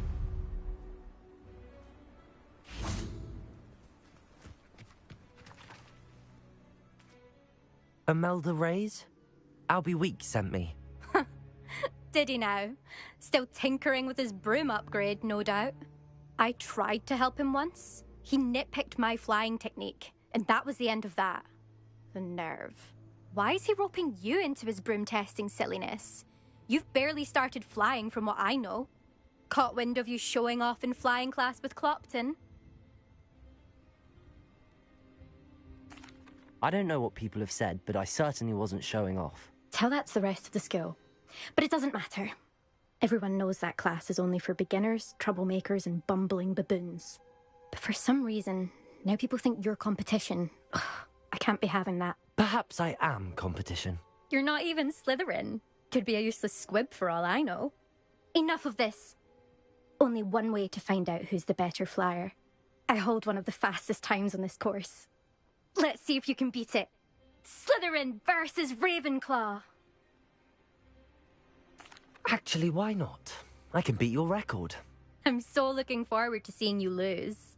Imelda Reyes? Albie Weeks sent me. Did he now? Still tinkering with his broom upgrade, no doubt. I tried to help him once. He nitpicked my flying technique, and that was the end of that. The nerve. Why is he roping you into his broom testing silliness? You've barely started flying from what I know. Caught wind of you showing off in flying class with Clopton? I don't know what people have said, but I certainly wasn't showing off. Tell that to the rest of the school. But it doesn't matter. Everyone knows that class is only for beginners, troublemakers, and bumbling baboons. But for some reason, now people think you're competition. Ugh, I can't be having that. Perhaps I am competition. You're not even Slytherin. Could be a useless squib for all I know. Enough of this. only one way to find out who's the better flyer. I hold one of the fastest times on this course. Let's see if you can beat it. Slytherin versus Ravenclaw. Actually, why not? I can beat your record. I'm so looking forward to seeing you lose.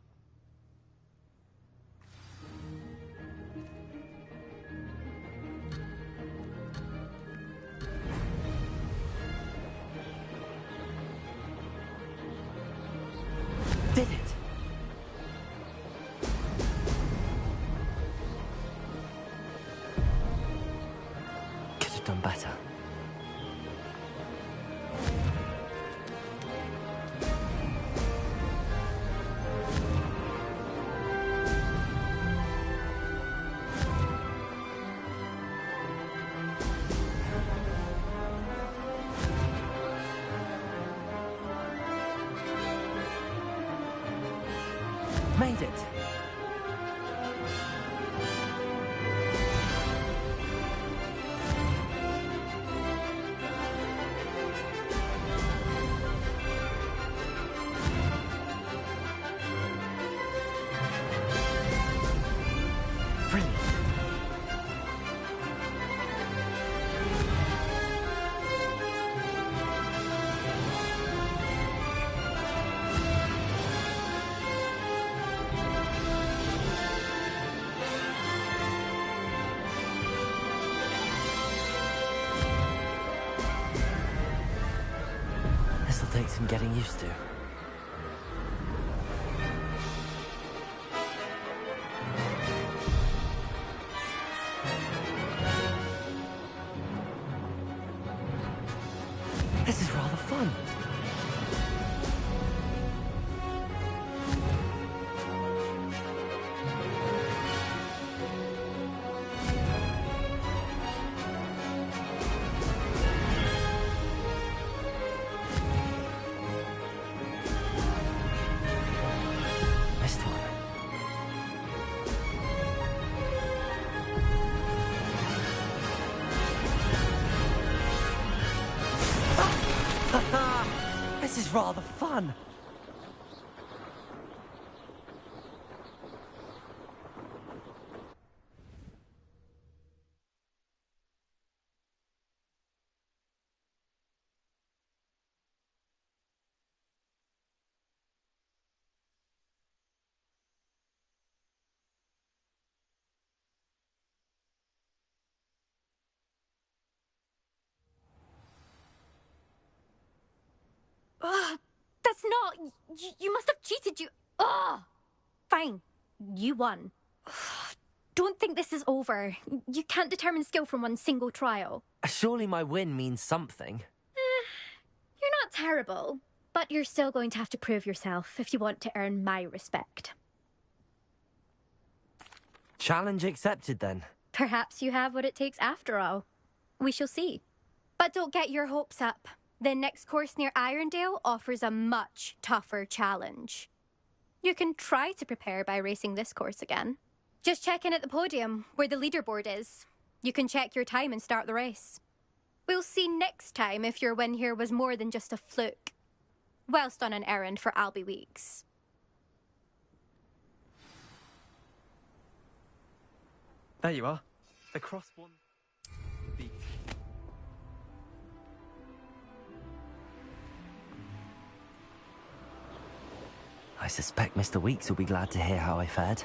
Did it? Could have done better. Made it. Brilliant. This'll take some getting used to. This is rather fun. Missed one. This is rather fun. Ugh, that's not... You must have cheated, you... Ugh! Fine. You won. Ugh, don't think this is over. You can't determine skill from one single trial. Surely my win means something. You're not terrible, but you're still going to have to prove yourself if you want to earn my respect. Challenge accepted, then. Perhaps you have what it takes after all. We shall see. But don't get your hopes up. The next course near Irondale offers a much tougher challenge. You can try to prepare by racing this course again. Just check in at the podium, where the leaderboard is. You can check your time and start the race. We'll see next time if your win here was more than just a fluke. Whilst on an errand for Albie Weeks. There you are. The cross one. I suspect Mr. Weeks will be glad to hear how I fared.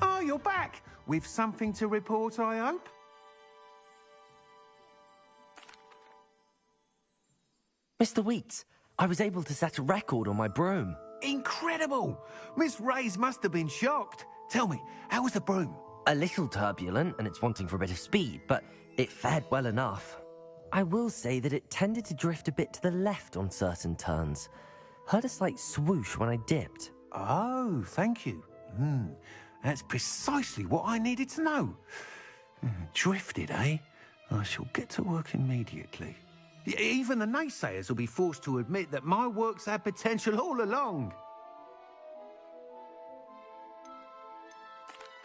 Oh, you're back! With something to report, I hope? Mr. Weeks, I was able to set a record on my broom. Incredible! Miss Reyes must have been shocked. Tell me, how was the broom? A little turbulent, and it's wanting for a bit of speed, but it fared well enough. I will say that it tended to drift a bit to the left on certain turns. Heard a slight swoosh when I dipped. Oh, thank you. That's precisely what I needed to know. Drifted, eh? I shall get to work immediately. Even the naysayers will be forced to admit that my work's had potential all along.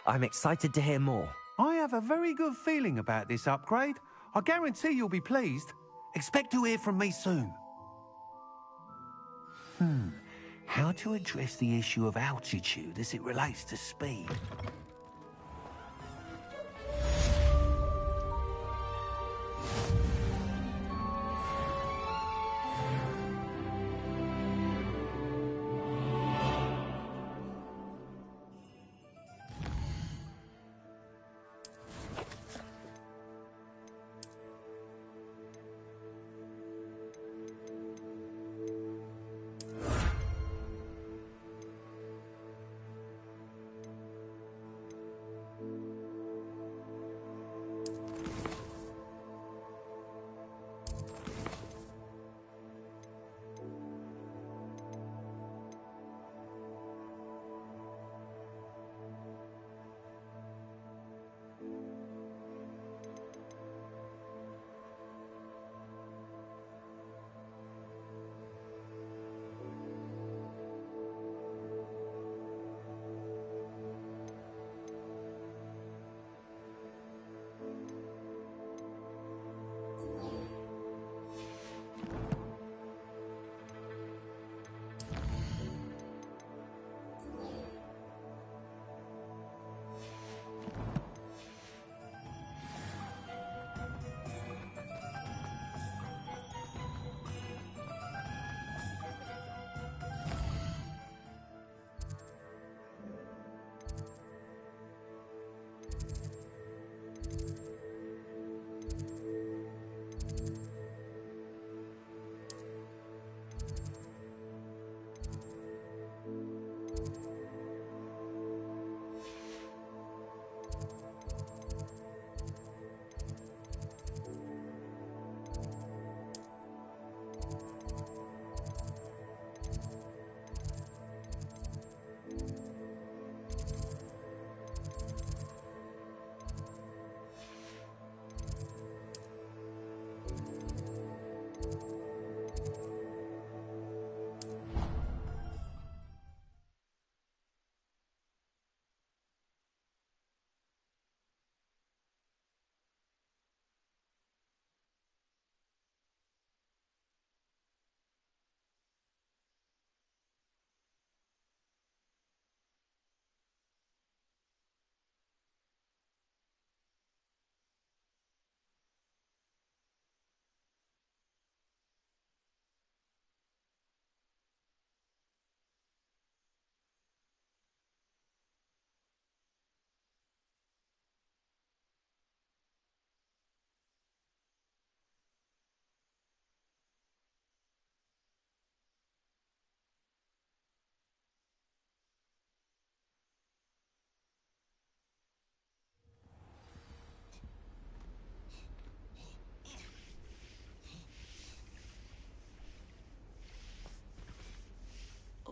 I'm excited to hear more. I have a very good feeling about this upgrade. I guarantee you'll be pleased. Expect to hear from me soon. How to address the issue of altitude as it relates to speed?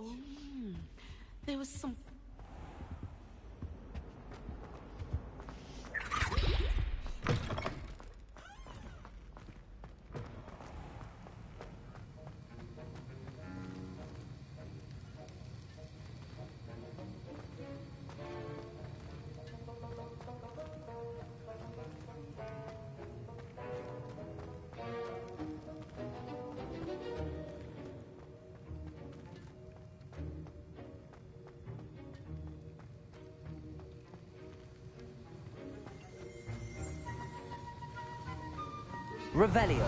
Oh, there was some... Revelio.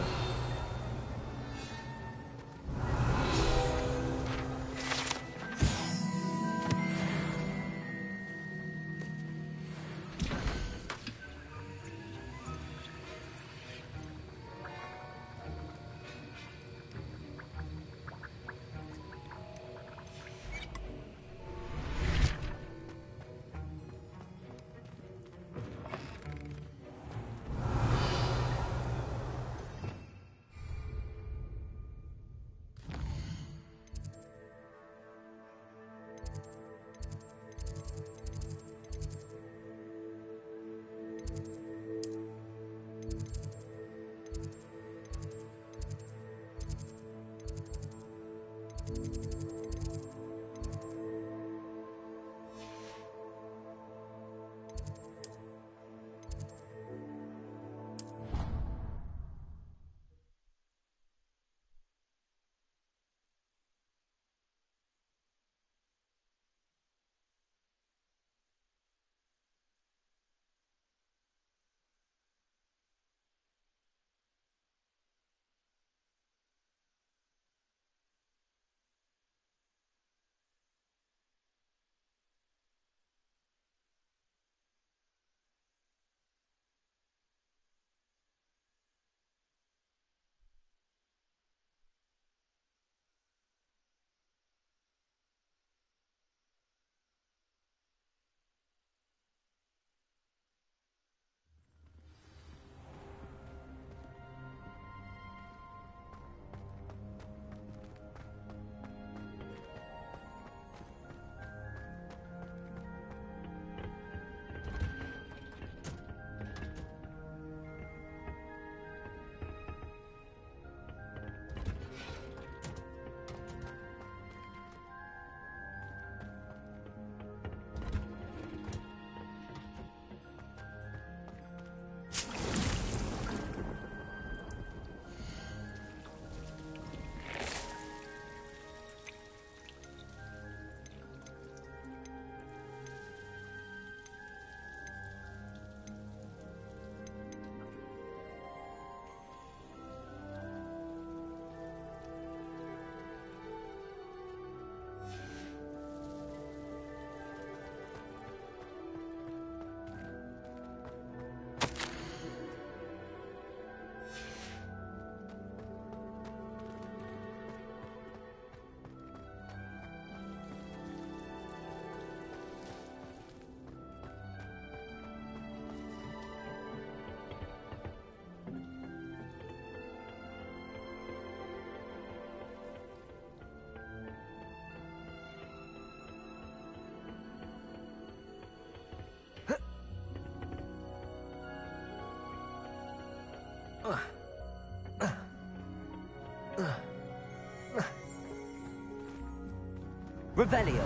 Revelio.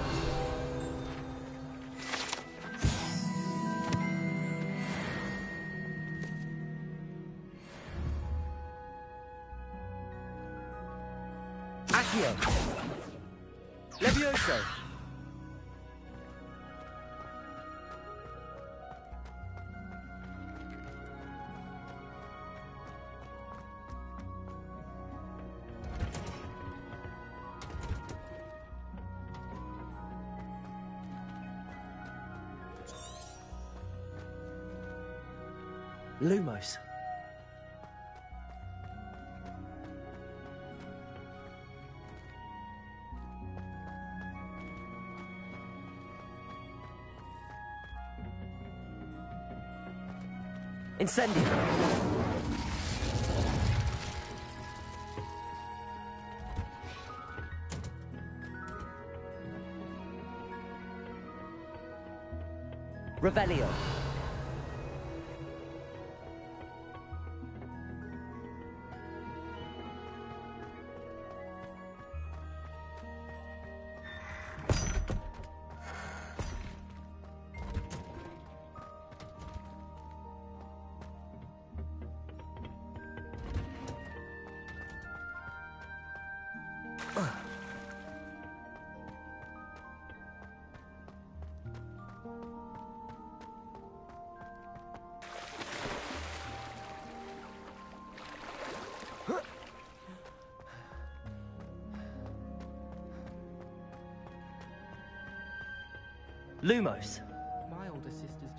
Accio. Levioso. Lumos. Incendio. Revelio. Lumos. My older sister's